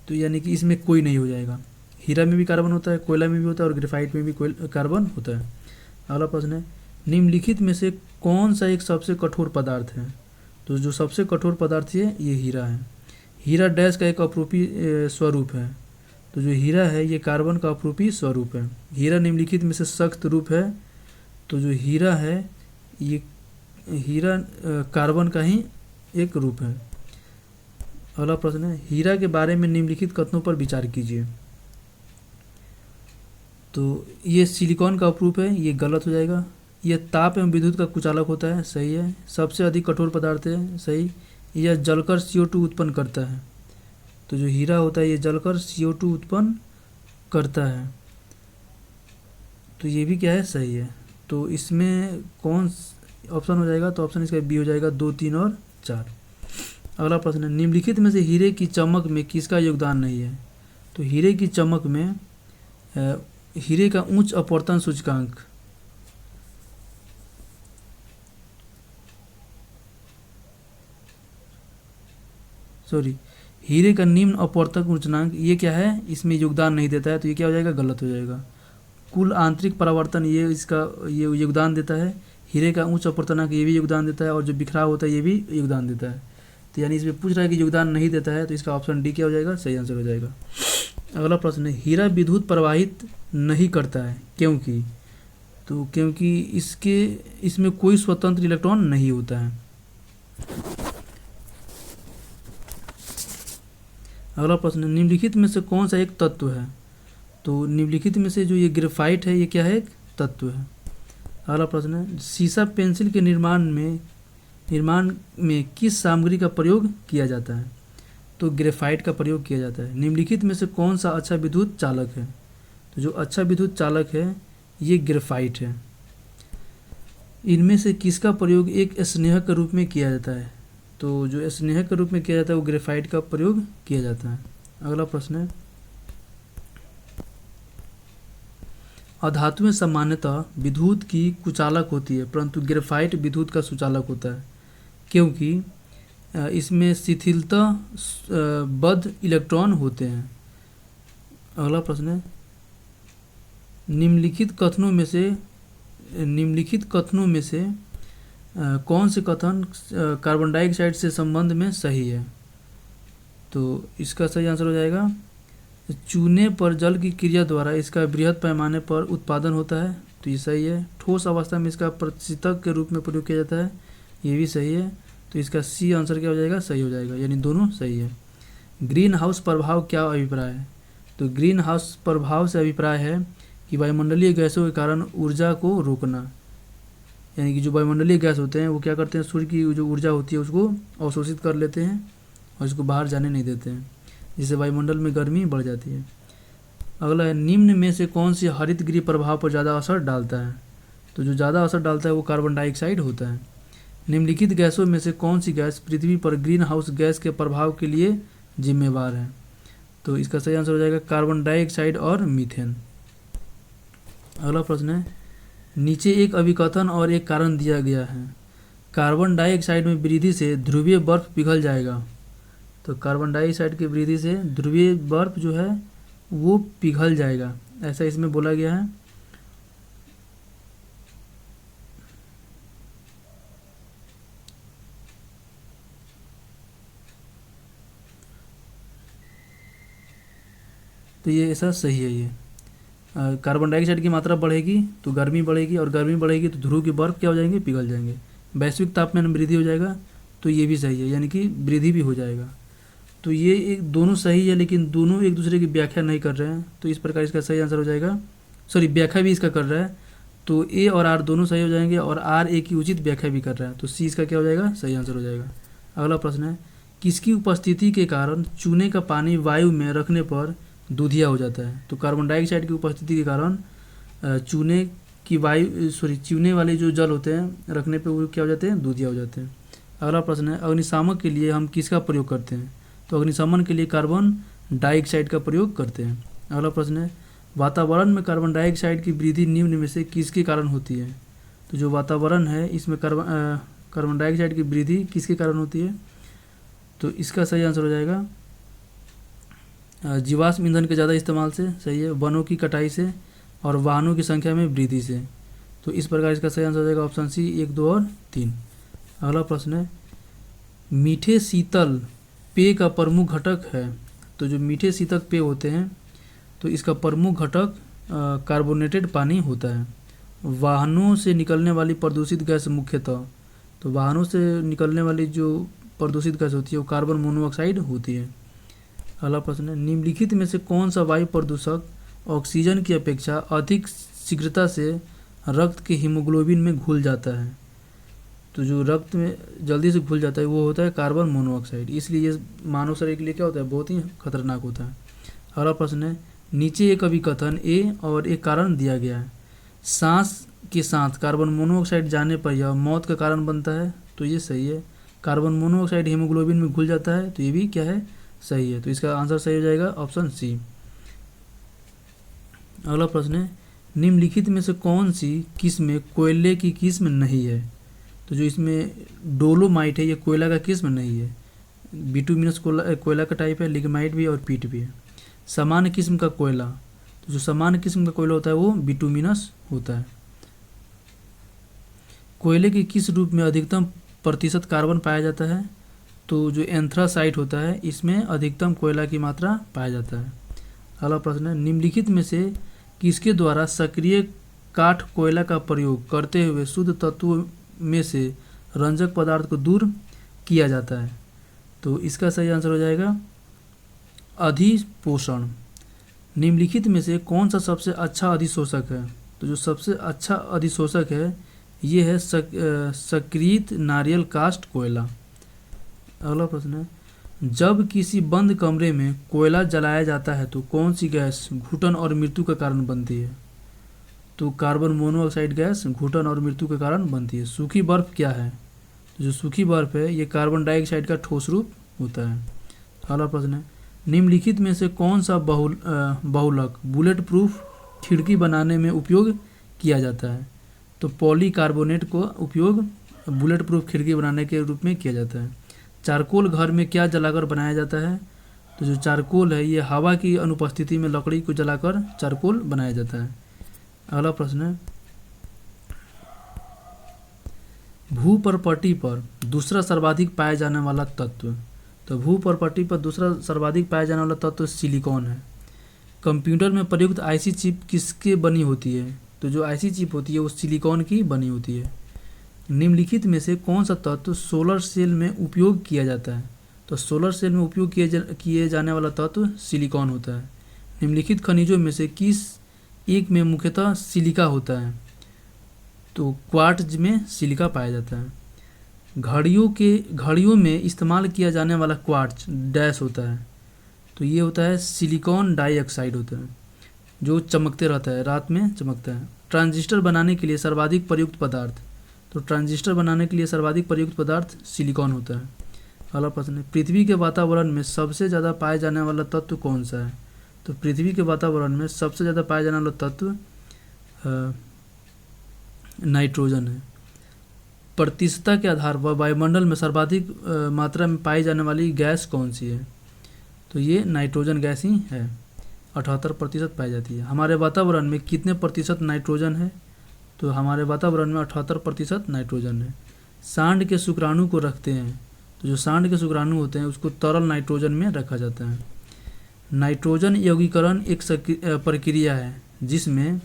तो यानी कि इसमें कोई नहीं हो जाएगा। हीरा में भी कार्बन होता है, कोयला में भी होता है और ग्रेफाइट में भी कार्बन होता है। अगला प्रश्न है, निम्नलिखित में से कौन सा एक सबसे कठोर पदार्थ है? तो जो सबसे कठोर पदार्थ है ये हीरा है। हीरा डैश का एक अपरूपी स्वरूप है। तो जो हीरा है ये कार्बन का अपरूपी स्वरूप है। हीरा निम्नलिखित में से सख्त रूप है। तो जो हीरा है ये हीरा कार्बन का ही एक रूप है। अगला प्रश्न है, हीरा के बारे में निम्नलिखित कथनों पर विचार कीजिए। तो ये सिलिकॉन का अपरूप है, ये गलत हो जाएगा। यह ताप एवं विद्युत का कुचालक होता है, सही है। सबसे अधिक कठोर पदार्थ है, सही। यह जलकर CO2 उत्पन्न करता है। तो जो हीरा होता है ये जलकर CO2 उत्पन्न करता है, तो ये भी क्या है? सही है। तो इसमें कौन ऑप्शन हो जाएगा? तो ऑप्शन इसका बी हो जाएगा, 2, 3 और 4। अगला प्रश्न है, निम्नलिखित में से हीरे की चमक में किसका योगदान नहीं है? तो हीरे की चमक में हीरे का उच्च अपवर्तन सूचकांक, हीरे का निम्न अपवर्तक सूचकांक ये क्या है? इसमें योगदान नहीं देता है, तो ये क्या हो जाएगा? गलत हो जाएगा। कुल आंतरिक परावर्तन ये ये योगदान देता है। हीरे का उच्च अपवर्तनांक ये भी योगदान देता है और जो बिखराव होता है ये भी योगदान देता है। तो यानी इसमें पूछ रहा है कि योगदान नहीं देता है, तो इसका ऑप्शन डी क्या हो जाएगा? सही आंसर हो जाएगा। अगला प्रश्न है, हीरा विद्युत प्रवाहित नहीं करता है क्योंकि? तो क्योंकि इसमें कोई स्वतंत्र इलेक्ट्रॉन नहीं होता है। अगला प्रश्न, निम्नलिखित में से कौन सा एक तत्व है? तो निम्नलिखित में से जो ये ग्रेफाइट है ये क्या है? एक तत्व है। अगला प्रश्न है, सीसा पेंसिल के निर्माण में किस सामग्री का प्रयोग किया जाता है? तो ग्रेफाइट का प्रयोग किया जाता है। निम्नलिखित में से कौन सा अच्छा विद्युत चालक है? तो जो अच्छा विद्युत चालक है ये ग्रेफाइट है। इनमें से किसका प्रयोग एक स्नेहक के रूप में किया जाता है? तो जो स्नेहक के रूप में किया जाता है वो ग्रेफाइट का प्रयोग किया जाता है। अगला प्रश्न है, अधातुएं सामान्यतः विद्युत की कुचालक होती है परंतु ग्रेफाइट विद्युत का सुचालक होता है क्योंकि? इसमें शिथिलता बद्ध इलेक्ट्रॉन होते हैं। अगला प्रश्न है, निम्नलिखित कथनों में से कौन से कथन कार्बन डाइऑक्साइड से संबंध में सही है? तो इसका सही आंसर हो जाएगा, चूने पर जल की क्रिया द्वारा इसका बृहद पैमाने पर उत्पादन होता है, तो ये सही है। ठोस अवस्था में इसका प्रतिष्ठितक के रूप में प्रयोग किया जाता है, ये भी सही है। तो इसका सी आंसर क्या हो जाएगा? सही हो जाएगा, यानी दोनों सही है। ग्रीन हाउस प्रभाव क्या अभिप्राय है? तो ग्रीन हाउस प्रभाव से अभिप्राय है कि वायुमंडलीय गैसों के कारण ऊर्जा को रोकना, यानी कि जो वायुमंडलीय गैस होते हैं वो क्या करते हैं, सूर्य की जो ऊर्जा होती है उसको अवशोषित कर लेते हैं और इसको बाहर जाने नहीं देते हैं, जिससे वायुमंडल में गर्मी बढ़ जाती है। अगला है, निम्न में से कौन सी हरित गृह प्रभाव पर ज़्यादा असर डालता है? तो जो ज़्यादा असर डालता है वो कार्बन डाइऑक्साइड होता है। निम्नलिखित गैसों में से कौन सी गैस पृथ्वी पर ग्रीन हाउस गैस के प्रभाव के लिए जिम्मेवार है? तो इसका सही आंसर हो जाएगा कार्बन डाइऑक्साइड और मीथेन। अगला प्रश्न है, नीचे एक अभिकथन और एक कारण दिया गया है। कार्बन डाइऑक्साइड में वृद्धि से ध्रुवीय बर्फ पिघल जाएगा। तो कार्बन डाइऑक्साइड की वृद्धि से ध्रुवीय बर्फ जो है वो पिघल जाएगा, ऐसा इसमें बोला गया है। तो ये ऐसा सही है। ये कार्बन डाइऑक्साइड की मात्रा बढ़ेगी तो गर्मी बढ़ेगी, और गर्मी बढ़ेगी तो ध्रुव की बर्फ क्या हो जाएंगे, पिघल जाएंगे। वैश्विक तापमान में वृद्धि हो जाएगा, तो ये भी सही है, यानी कि वृद्धि भी हो जाएगा। तो ये एक दोनों सही है, लेकिन दोनों एक दूसरे की व्याख्या नहीं कर रहे हैं, तो इस प्रकार इसका सही आंसर हो जाएगा। सॉरी, व्याख्या भी इसका कर रहा है, तो ए और आर दोनों सही हो जाएंगे, और आर ए की उचित व्याख्या भी कर रहा है, तो सी इसका क्या हो जाएगा, सही आंसर हो जाएगा। अगला प्रश्न है, किसकी उपस्थिति के कारण चूने का पानी वायु में रखने पर दूधिया हो जाता है? तो कार्बन डाइऑक्साइड की उपस्थिति के कारण चूने वाले जो जल होते हैं रखने पे वो क्या हो जाते हैं, दूधिया हो जाते हैं। अगला प्रश्न है, अग्निशामक के लिए हम किसका प्रयोग करते हैं? तो अग्निशमन के लिए कार्बन डाइऑक्साइड का प्रयोग करते हैं। अगला प्रश्न है, वातावरण में कार्बन डाइऑक्साइड की वृद्धि निम्न में से किसके कारण होती है? तो जो वातावरण है इसमें कार्बन डाइऑक्साइड की वृद्धि किसके कारण होती है? तो इसका सही आंसर हो जाएगा जीवाश्म ईंधन के ज़्यादा इस्तेमाल से, सही है, वनों की कटाई से, और वाहनों की संख्या में वृद्धि से। तो इस प्रकार इसका सही आंसर हो जाएगा ऑप्शन सी 1, 2 और 3। अगला प्रश्न है, मीठे शीतल पेय का प्रमुख घटक है। तो जो मीठे शीतल पेय होते हैं तो इसका प्रमुख घटक कार्बोनेटेड पानी होता है। वाहनों से निकलने वाली प्रदूषित गैस मुख्यतः, तो वाहनों से निकलने वाली जो प्रदूषित गैस होती है वो कार्बन मोनोऑक्साइड होती है। अगला प्रश्न है, निम्नलिखित में से कौन सा वायु प्रदूषक ऑक्सीजन की अपेक्षा अधिक शीघ्रता से रक्त के हीमोग्लोबिन में घुल जाता है? तो जो रक्त में जल्दी से घुल जाता है वो होता है कार्बन मोनोऑक्साइड, इसलिए ये मानव शरीर के लिए क्या होता है, बहुत ही खतरनाक होता है। अगला प्रश्न है, नीचे एक अभिकथन ए और एक कारण दिया गया है। सांस के साथ कार्बन मोनोऑक्साइड जाने पर यह मौत का कारण बनता है, तो ये सही है। कार्बन मोनोऑक्साइड हीमोग्लोबिन में घुल जाता है, तो ये भी क्या है, सही है। तो इसका आंसर सही हो जाएगा ऑप्शन सी। अगला प्रश्न है, निम्नलिखित में से कौन सी किस्म कोयले की किस्म नहीं है? तो जो इसमें डोलोमाइट है ये कोयला का किस्म नहीं है, बिटुमिनस कोयला का टाइप है, लिग्नाइट भी और पीट भी है। सामान्य किस्म का कोयला, तो जो सामान्य किस्म का कोयला होता है वो बिटुमिनस होता है। कोयले के किस रूप में अधिकतम प्रतिशत कार्बन पाया जाता है? तो जो एंथ्रासाइट होता है इसमें अधिकतम कोयला की मात्रा पाया जाता है। अगला प्रश्न है, निम्नलिखित में से किसके द्वारा सक्रिय काठ कोयला का प्रयोग करते हुए शुद्ध तत्वों में से रंजक पदार्थ को दूर किया जाता है? तो इसका सही आंसर हो जाएगा अधिपोषण। निम्नलिखित में से कौन सा सबसे अच्छा अधिशोषक है? तो जो सबसे अच्छा अधिशोषक है ये है सक्रियत नारियल कास्ट कोयला। अगला प्रश्न है, जब किसी बंद कमरे में कोयला जलाया जाता है तो कौन सी गैस घुटन और मृत्यु का कारण बनती है? तो कार्बन मोनोऑक्साइड गैस घुटन और मृत्यु के कारण बनती है। सूखी बर्फ क्या है? तो जो सूखी बर्फ है ये कार्बन डाइऑक्साइड का ठोस रूप होता है। अगला प्रश्न है, निम्नलिखित में से कौन सा बहुलक बुलेट प्रूफ खिड़की बनाने में उपयोग किया जाता है? तो पॉलीकार्बोनेट को उपयोग बुलेट प्रूफ खिड़की बनाने के रूप में किया जाता है। चारकोल घर में क्या जलाकर बनाया जाता है? तो जो चारकोल है ये हवा की अनुपस्थिति में लकड़ी को जलाकर चारकोल बनाया जाता है। अगला प्रश्न है, भूपर्पटी पर दूसरा सर्वाधिक पाया जाने वाला तत्व। तो भूपर्पटी पर दूसरा सर्वाधिक पाया जाने वाला तत्व सिलिकॉन है। कंप्यूटर में प्रयुक्त आईसी चिप किसके बनी होती है? तो जो आईसी चिप होती है वो सिलिकॉन की बनी होती है। निम्नलिखित में से कौन सा तत्व सोलर सेल में उपयोग किया जाता है? तो सोलर सेल में उपयोग किए जाने वाला तत्व सिलिकॉन होता है। निम्नलिखित खनिजों में से किस एक में मुख्यतः सिलिका होता है? तो क्वार्ट्ज में सिलिका पाया जाता है। घड़ियों में इस्तेमाल किया जाने वाला क्वार्ट्ज डैश होता है। तो ये होता है सिलिकॉन डाइऑक्साइड होता है, जो चमकते रहता है, रात में चमकता है। ट्रांजिस्टर बनाने के लिए सर्वाधिक प्रयुक्त पदार्थ। तो ट्रांजिस्टर बनाने के लिए सर्वाधिक प्रयुक्त पदार्थ सिलिकॉन होता है। अगला प्रश्न है, पृथ्वी के वातावरण में सबसे ज़्यादा पाए जाने वाला तत्व कौन सा है? तो पृथ्वी के वातावरण में सबसे ज़्यादा पाया जाने वाला तत्व नाइट्रोजन है। प्रतिशतता के आधार पर वायुमंडल में सर्वाधिक मात्रा में पाई जाने वाली गैस कौन सी है? तो ये नाइट्रोजन गैस ही है, 78% पाई जाती है। हमारे वातावरण में कितने प्रतिशत नाइट्रोजन है? तो हमारे वातावरण में 78% नाइट्रोजन है। सांड के शुक्राणु को रखते हैं। तो जो सांड के शुक्राणु होते हैं उसको तरल नाइट्रोजन में रखा जाता है। नाइट्रोजन यौगीकरण एक प्रक्रिया है जिसमें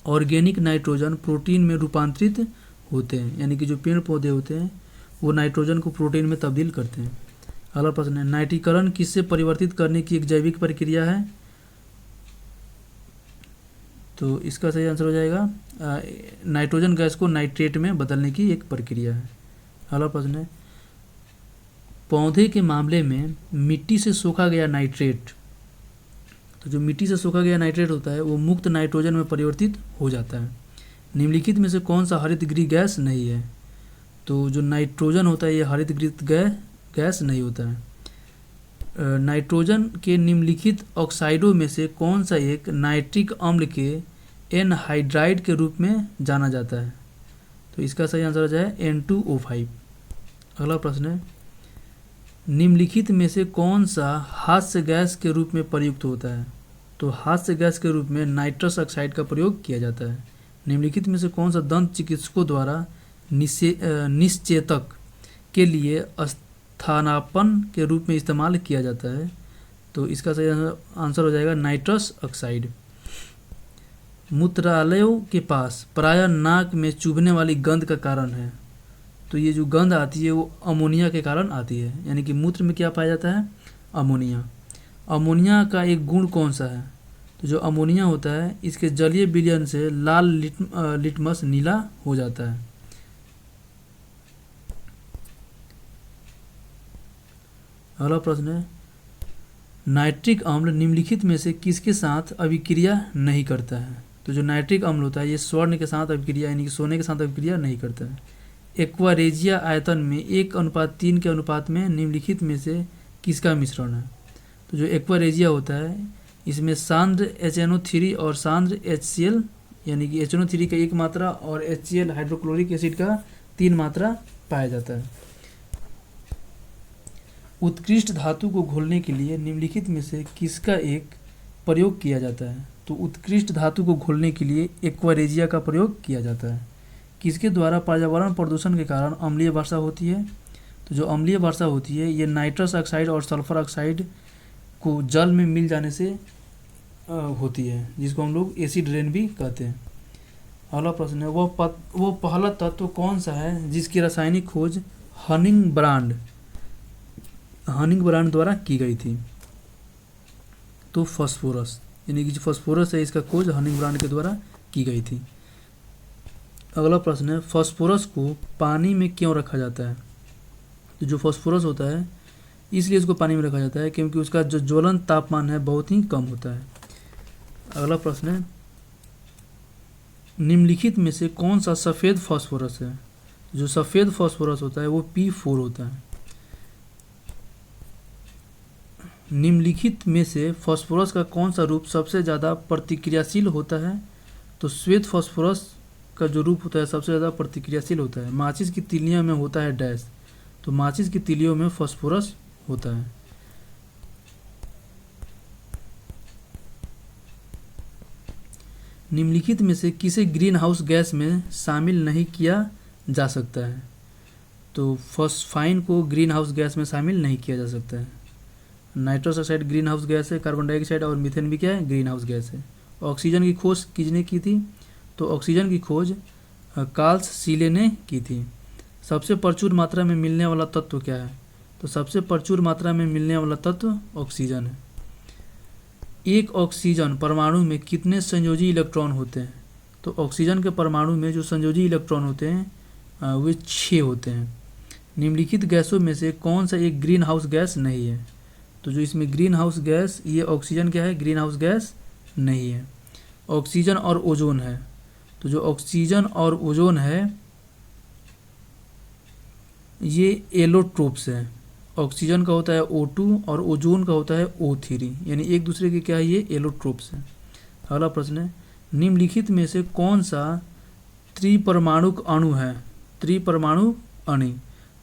ऑर्गेनिक नाइट्रोजन प्रोटीन में रूपांतरित होते हैं, यानी कि जो पेड़ पौधे होते हैं वो नाइट्रोजन को प्रोटीन में तब्दील करते हैं। अगला प्रश्न है, नाइट्रीकरण किससे परिवर्तित करने की एक जैविक प्रक्रिया है? तो इसका सही आंसर हो जाएगा नाइट्रोजन गैस को नाइट्रेट में बदलने की एक प्रक्रिया है। अगला प्रश्न है, पौधे के मामले में मिट्टी से सोखा गया नाइट्रेट। तो जो मिट्टी से सोखा गया नाइट्रेट होता है वो मुक्त नाइट्रोजन में परिवर्तित हो जाता है। निम्नलिखित में से कौन सा हरितगृह गैस नहीं है? तो जो नाइट्रोजन होता है ये हरितगृह गैस नहीं होता है। नाइट्रोजन के निम्नलिखित ऑक्साइडों में से कौन सा एक नाइट्रिक अम्ल के एनहाइड्राइड के रूप में जाना जाता है? तो इसका सही आंसर हो जाए N2O5। अगला प्रश्न है, निम्नलिखित में से कौन सा हास्य गैस के रूप में प्रयुक्त होता है? तो हास्य गैस के रूप में नाइट्रस ऑक्साइड का प्रयोग किया जाता है। निम्नलिखित में से कौन सा दंत चिकित्सकों द्वारा निश्चेतक के लिए स्थानापन्न के रूप में इस्तेमाल किया जाता है? तो इसका सही आंसर हो जाएगा नाइट्रस ऑक्साइड। मूत्रालयों के पास प्रायः नाक में चुभने वाली गंध का कारण है। तो ये जो गंध आती है वो अमोनिया के कारण आती है, यानी कि मूत्र में क्या पाया जाता है? अमोनिया। अमोनिया का एक गुण कौन सा है? तो जो अमोनिया होता है इसके जलीय विलयन से लाल लिटमस नीला हो जाता है। अगला प्रश्न है, नाइट्रिक अम्ल निम्नलिखित में से किसके साथ अभिक्रिया नहीं करता है? तो जो नाइट्रिक अम्ल होता है ये स्वर्ण के साथ अभिक्रिया, यानी कि सोने के साथ अभिक्रिया नहीं करता है। एक्वारेजिया आयतन में 1:3 के अनुपात में निम्नलिखित में से किसका मिश्रण है? तो जो एक्वारेजिया होता है इसमें सांद्र HNO3 और सांद्र HCl, यानी कि HNO3 का 1 मात्रा और HCl हाइड्रोक्लोरिक एसिड का 3 मात्रा पाया जाता है। उत्कृष्ट धातु को घोलने के लिए निम्नलिखित में से किसका एक प्रयोग किया जाता है? तो उत्कृष्ट धातु को घोलने के लिए एक्वारेजिया का प्रयोग किया जाता है। किसके द्वारा पर्यावरण प्रदूषण के कारण अम्लीय वर्षा होती है? तो जो अम्लीय वर्षा होती है ये नाइट्रस ऑक्साइड और सल्फर ऑक्साइड को जल में मिल जाने से होती है, जिसको हम लोग एसिड रेन भी कहते हैं। अगला प्रश्न है, वो पहला तत्व कौन सा है जिसकी रासायनिक खोज हनिंग ब्रांड द्वारा की गई थी? तो फास्फोरस, यानी कि जो फास्फोरस है इसका खोज हनिंग ब्रांड के द्वारा की गई थी। अगला प्रश्न है, फास्फोरस को पानी में क्यों रखा जाता है? तो जो फास्फोरस होता है इसलिए इसको पानी में रखा जाता है क्योंकि उसका जो ज्वलन तापमान है बहुत ही कम होता है। अगला प्रश्न है, निम्नलिखित में से कौन सा सफ़ेद फास्फोरस है? जो सफ़ेद फास्फोरस होता है वो P4 होता है। निम्नलिखित में से फास्फोरस का कौन सा रूप सबसे ज़्यादा प्रतिक्रियाशील होता है? तो श्वेत फास्फोरस का जो रूप होता है सबसे ज़्यादा प्रतिक्रियाशील होता है। माचिस की तिलिया में होता है डैश। तो माचिस की तीलियों में फास्फोरस होता है। निम्नलिखित में से किसे ग्रीन हाउस गैस में शामिल नहीं किया जा सकता है? तो फॉस्फाइन को ग्रीन हाउस गैस में शामिल नहीं किया जा सकता है। Nitrous oxide green house gas है, कार्बन डाइऑक्साइड और मीथेन भी क्या है? ग्रीन हाउस गैस है। ऑक्सीजन की खोज किसने की थी? तो ऑक्सीजन की खोज कार्ल शीले ने की थी। सबसे प्रचुर मात्रा में मिलने वाला तत्व क्या है? तो सबसे प्रचुर मात्रा में मिलने वाला तत्व ऑक्सीजन है। एक ऑक्सीजन परमाणु में कितने संयोजी इलेक्ट्रॉन होते हैं? तो ऑक्सीजन के परमाणु में जो संयोजी इलेक्ट्रॉन होते हैं वे 6 होते हैं। निम्नलिखित गैसों में से कौन सा एक ग्रीन हाउस गैस नहीं है? तो जो इसमें ग्रीन हाउस गैस, ये ऑक्सीजन क्या है? ग्रीन हाउस गैस नहीं है। ऑक्सीजन और ओजोन है। तो जो ऑक्सीजन और ओजोन है ये एलोट्रोप्स है। ऑक्सीजन का होता है O2 और ओजोन का होता है O3, यानी एक दूसरे के क्या है? ये एलोट्रोप्स है। अगला प्रश्न है, निम्नलिखित में से कौन सा त्रिपरमाणुक अणु है? त्रिपरमाणु अणु,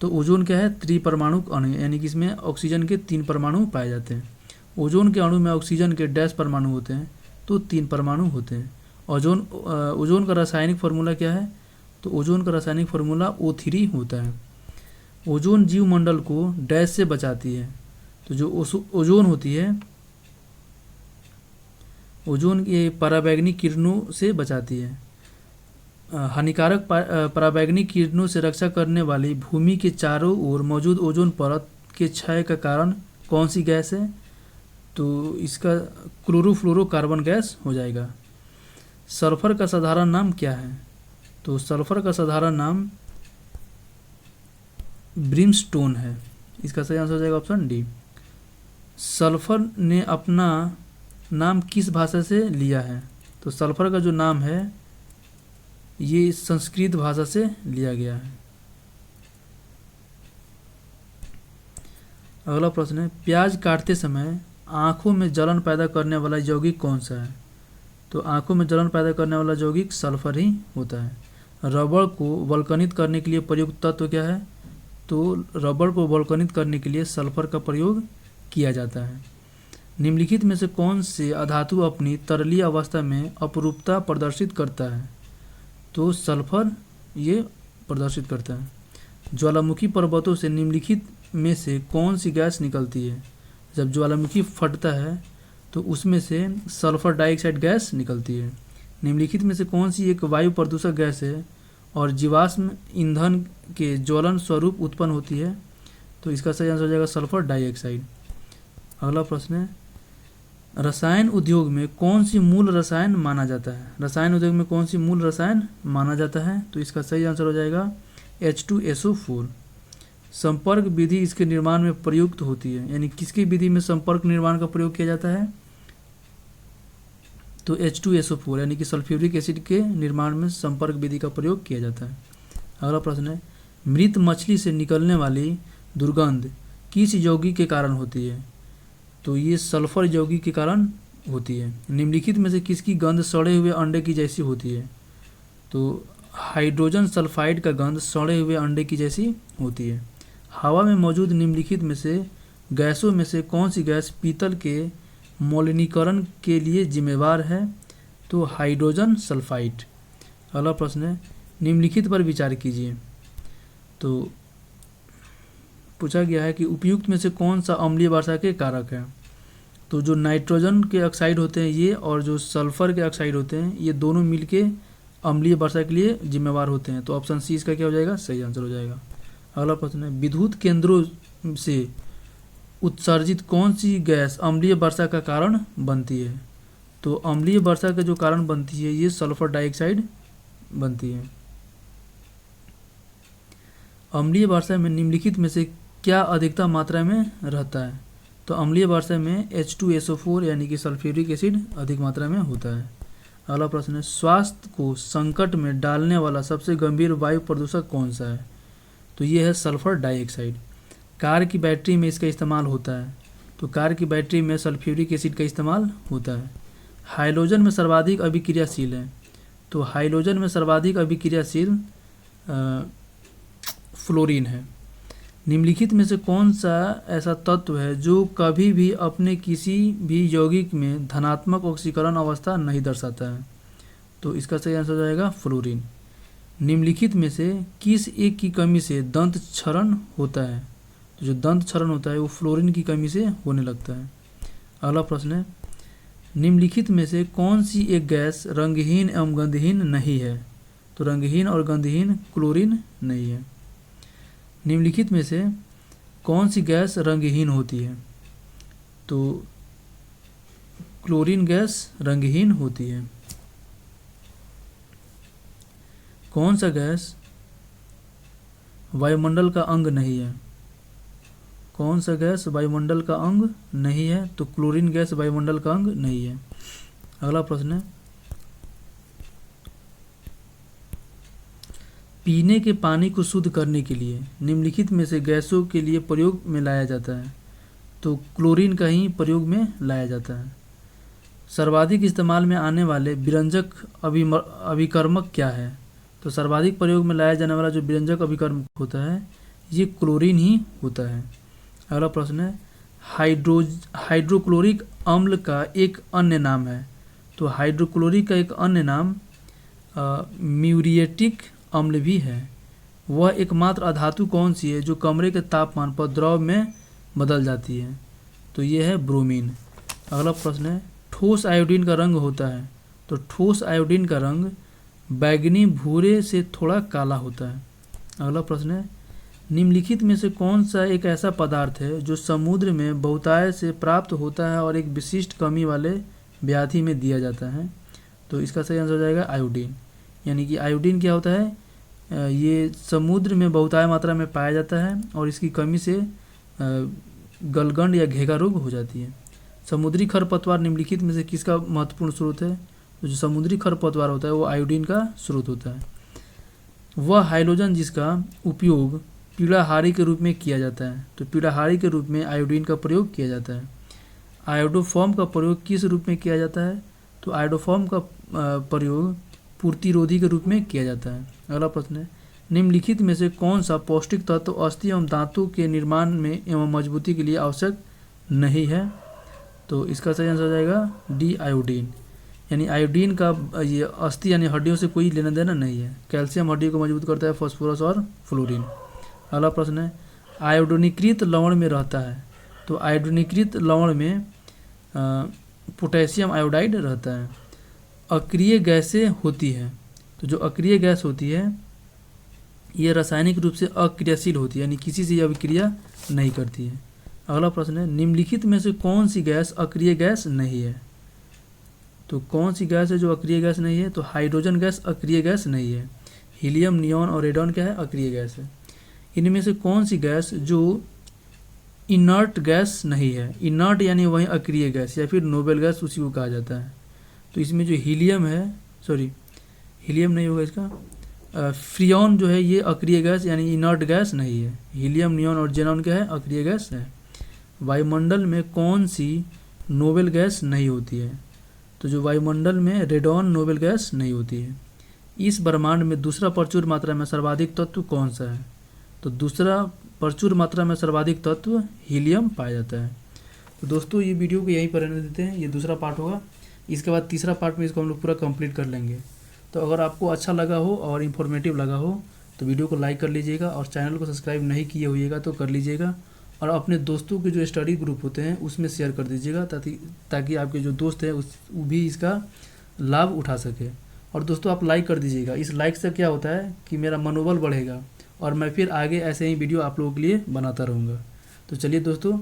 तो ओजोन क्या है? त्रिपरमाणुक अणु, यानी कि इसमें ऑक्सीजन के 3 परमाणु पाए जाते हैं। ओजोन के अणु में ऑक्सीजन के डैश परमाणु होते हैं, तो 3 परमाणु होते हैं। ओजोन का रासायनिक फार्मूला क्या है? तो ओजोन का रासायनिक फार्मूला O3 होता है। ओजोन जीवमंडल को डैश से बचाती है। तो जो ओजोन होती है, ओजोन ये पराबैंगनी किरणों से बचाती है। हानिकारक पराबैंगनी किरणों से रक्षा करने वाली भूमि के चारों ओर मौजूद ओजोन परत के क्षय का कारण कौन सी गैस है? तो इसका क्लोरोफ्लोरोकार्बन गैस हो जाएगा। सल्फर का साधारण नाम क्या है? तो सल्फर का साधारण नाम ब्रिमस्टोन है। इसका सही आंसर हो जाएगा ऑप्शन डी। सल्फर ने अपना नाम किस भाषा से लिया है? तो सल्फर का जो नाम है ये संस्कृत भाषा से लिया गया है। अगला प्रश्न है, प्याज काटते समय आंखों में जलन पैदा करने वाला यौगिक कौन सा है? तो आंखों में जलन पैदा करने वाला यौगिक सल्फर ही होता है। रबड़ को वल्कनित करने के लिए प्रयुक्त तत्व क्या है? तो रबड़ को वल्कनित करने के लिए सल्फर का प्रयोग किया जाता है। निम्नलिखित में से कौन से अधातु अपनी तरलीय अवस्था में अपरूपता प्रदर्शित करता है? तो सल्फर ये प्रदर्शित करता है। ज्वालामुखी पर्वतों से निम्नलिखित में से कौन सी गैस निकलती है? जब ज्वालामुखी फटता है तो उसमें से सल्फर डाइऑक्साइड गैस निकलती है। निम्नलिखित में से कौन सी एक वायु प्रदूषक गैस है और जीवाश्म ईंधन के ज्वलन स्वरूप उत्पन्न होती है? तो इसका सही आंसर हो जाएगा सल्फर डाइऑक्साइड। अगला प्रश्न है, रसायन उद्योग में कौन सी मूल रसायन माना जाता है? रसायन उद्योग में कौन सी मूल रसायन माना जाता है? तो इसका सही आंसर हो जाएगा H2SO4। संपर्क विधि इसके निर्माण में प्रयुक्त होती है, यानी किसकी विधि में संपर्क निर्माण का प्रयोग किया जाता है? तो H2SO4 यानी कि सल्फ्यूरिक एसिड के निर्माण में संपर्क विधि का प्रयोग किया जाता है। अगला प्रश्न है, मृत मछली से निकलने वाली दुर्गंध किस यौगिक के कारण होती है? तो ये सल्फर यौगिक के कारण होती है। निम्नलिखित में से किसकी गंध सड़े हुए अंडे की जैसी होती है? तो हाइड्रोजन सल्फाइड का गंध सड़े हुए अंडे की जैसी होती है। हवा में मौजूद निम्नलिखित में से गैसों में से कौन सी गैस पीतल के मौलिनीकरण के लिए जिम्मेवार है? तो हाइड्रोजन सल्फाइड। अगला प्रश्न है, निम्नलिखित पर विचार कीजिए। तो पूछा गया है कि उपयुक्त में से कौन सा अम्लीय वर्षा के कारक है? तो जो नाइट्रोजन के ऑक्साइड होते हैं ये और जो सल्फर के ऑक्साइड होते हैं ये दोनों मिलके अम्लीय वर्षा के लिए जिम्मेवार होते हैं। तो ऑप्शन सी इसका क्या हो जाएगा? सही आंसर हो जाएगा। अगला प्रश्न है, विद्युत केंद्रों से उत्सर्जित कौन सी गैस अम्लीय वर्षा का कारण बनती है? तो अम्लीय वर्षा का जो कारण बनती है ये सल्फर डाइऑक्साइड बनती है। अम्लीय वर्षा में निम्नलिखित में से क्या अधिकतम मात्रा में रहता है? तो अम्लीय वर्षा में H2SO4 यानी कि सल्फ्यूरिक एसिड अधिक मात्रा में होता है। अगला प्रश्न है, स्वास्थ्य को संकट में डालने वाला सबसे गंभीर वायु प्रदूषक कौन सा है? तो ये है सल्फर डाइऑक्साइड। कार की बैटरी में इसका इस्तेमाल होता है। तो कार की बैटरी में सल्फ्यूरिक एसिड का इस्तेमाल होता है। हाइड्रोजन में सर्वाधिक अभिक्रियाशील है। तो हाइड्रोजन में सर्वाधिक अभिक्रियाशील फ्लोरीन है। निम्नलिखित में से कौन सा ऐसा तत्व है जो कभी भी अपने किसी भी यौगिक में धनात्मक ऑक्सीकरण अवस्था नहीं दर्शाता है? तो इसका सही आंसर हो जाएगा फ्लोरीन। निम्नलिखित में से किस एक की कमी से दंत क्षरण होता है? तो जो दंत क्षरण होता है वो फ्लोरीन की कमी से होने लगता है। अगला प्रश्न है, निम्नलिखित में से कौन सी एक गैस रंगहीन एवं गंधहीन नहीं है? तो रंगहीन और गंधहीन क्लोरीन नहीं है। निम्नलिखित में से कौन सी गैस रंगहीन होती है? तो क्लोरीन गैस रंगहीन होती है। कौन सा गैस वायुमंडल का अंग नहीं है? कौन सा गैस वायुमंडल का अंग नहीं है? तो क्लोरीन गैस वायुमंडल का अंग नहीं है। अगला प्रश्न है, पीने के पानी को शुद्ध करने के लिए निम्नलिखित में से गैसों के लिए प्रयोग में लाया जाता है? तो क्लोरीन का ही प्रयोग में लाया जाता है। सर्वाधिक इस्तेमाल में आने वाले विरंजक अभिकर्मक क्या है? तो सर्वाधिक प्रयोग में लाया जाने वाला जो विरंजक अभिकर्मक होता है ये क्लोरीन ही होता है। अगला प्रश्न है, हाइड्रोक्लोरिक अम्ल का एक अन्य नाम है? तो हाइड्रोक्लोरिक का एक अन्य नाम म्यूरिएटिक अम्ल भी है। वह एकमात्र अधातु कौन सी है जो कमरे के तापमान पर द्रव में बदल जाती है? तो ये है ब्रोमीन। अगला प्रश्न है, ठोस आयोडीन का रंग होता है? तो ठोस आयोडीन का रंग बैगनी भूरे से थोड़ा काला होता है। अगला प्रश्न है, निम्नलिखित में से कौन सा एक ऐसा पदार्थ है जो समुद्र में बहुतायत से प्राप्त होता है और एक विशिष्ट कमी वाले व्याधि में दिया जाता है? तो इसका सही आंसर हो जाएगा आयोडीन। यानी कि आयोडीन क्या होता है, ये समुद्र में बहुतायत मात्रा में पाया जाता है और इसकी कमी से गलगंड या घेगा रोग हो जाती है। समुद्री खरपतवार निम्नलिखित में से किसका महत्वपूर्ण स्रोत है? तो जो समुद्री खरपतवार होता है वो आयोडीन का स्रोत होता है। वह हाइड्रोजन जिसका उपयोग पीड़ाहारी के रूप में किया जाता है? तो पीड़ाहारी के रूप में आयोडीन का प्रयोग किया जाता है। आयोडोफॉर्म का प्रयोग किस रूप में किया जाता है? तो आयोडोफॉर्म का प्रयोग पूर्तिरोधी के रूप में किया जाता है। अगला प्रश्न है, निम्नलिखित में से कौन सा पौष्टिक तत्व अस्थि एवं दांतों के निर्माण में एवं मजबूती के लिए आवश्यक नहीं है? तो इसका सही आंसर हो जाएगा डी आयोडीन। यानी आयोडीन का ये अस्थि यानी हड्डियों से कोई लेना देना नहीं है। कैल्शियम हड्डियों को मजबूत करता है, फास्फोरस और फ्लोरीन। अगला प्रश्न है, आयोडीनीकृत लवण में रहता है? तो आयोडीनीकृत लवण में पोटेशियम आयोडाइड रहता है। अक्रिय गैसें होती है? तो जो अक्रिय गैस होती है ये रासायनिक रूप से अक्रियाशील होती है, यानी किसी से अभिक्रिया नहीं करती है। अगला प्रश्न है, निम्नलिखित में से कौन सी गैस अक्रिय गैस नहीं है? तो कौन सी गैस है जो अक्रिय गैस नहीं है? तो हाइड्रोजन गैस अक्रिय गैस नहीं है। हीलियम, नियॉन और रेडॉन क्या है? अक्रिय गैस है। इनमें से कौन सी गैस जो इनर्ट गैस नहीं है? इनर्ट यानी वही अक्रिय गैस या फिर नोबेल गैस उसी को कहा जाता है। तो इसमें जो हीलियम है, सॉरी हीलियम नहीं होगा इसका, फ्रियॉन जो है ये अक्रिय गैस यानी इनर्ट गैस नहीं है। हीलियम, नियॉन और जेनॉन क्या है? अक्रिय गैस है। वायुमंडल में कौन सी नोबेल गैस नहीं होती है? तो जो वायुमंडल में रेडॉन नोबेल गैस नहीं होती है। इस ब्रह्मांड में दूसरा प्रचुर मात्रा में सर्वाधिक तत्व कौन सा है? तो दूसरा प्रचुर मात्रा में सर्वाधिक तत्व हीलियम पाया जाता है। तो दोस्तों ये वीडियो को यहीं पर रहने देते हैं, ये दूसरा पार्ट होगा। इसके बाद तीसरा पार्ट में इसको हम लोग पूरा कंप्लीट कर लेंगे। तो अगर आपको अच्छा लगा हो और इन्फॉर्मेटिव लगा हो तो वीडियो को लाइक कर लीजिएगा और चैनल को सब्सक्राइब नहीं किए हुईएगा तो कर लीजिएगा और अपने दोस्तों के जो स्टडी ग्रुप होते हैं उसमें शेयर कर दीजिएगा ताकि आपके जो दोस्त हैं वो भी इसका लाभ उठा सके। और दोस्तों आप लाइक कर दीजिएगा, इस लाइक से क्या होता है कि मेरा मनोबल बढ़ेगा और मैं फिर आगे ऐसे ही वीडियो आप लोगों के लिए बनाता रहूँगा। तो चलिए दोस्तों।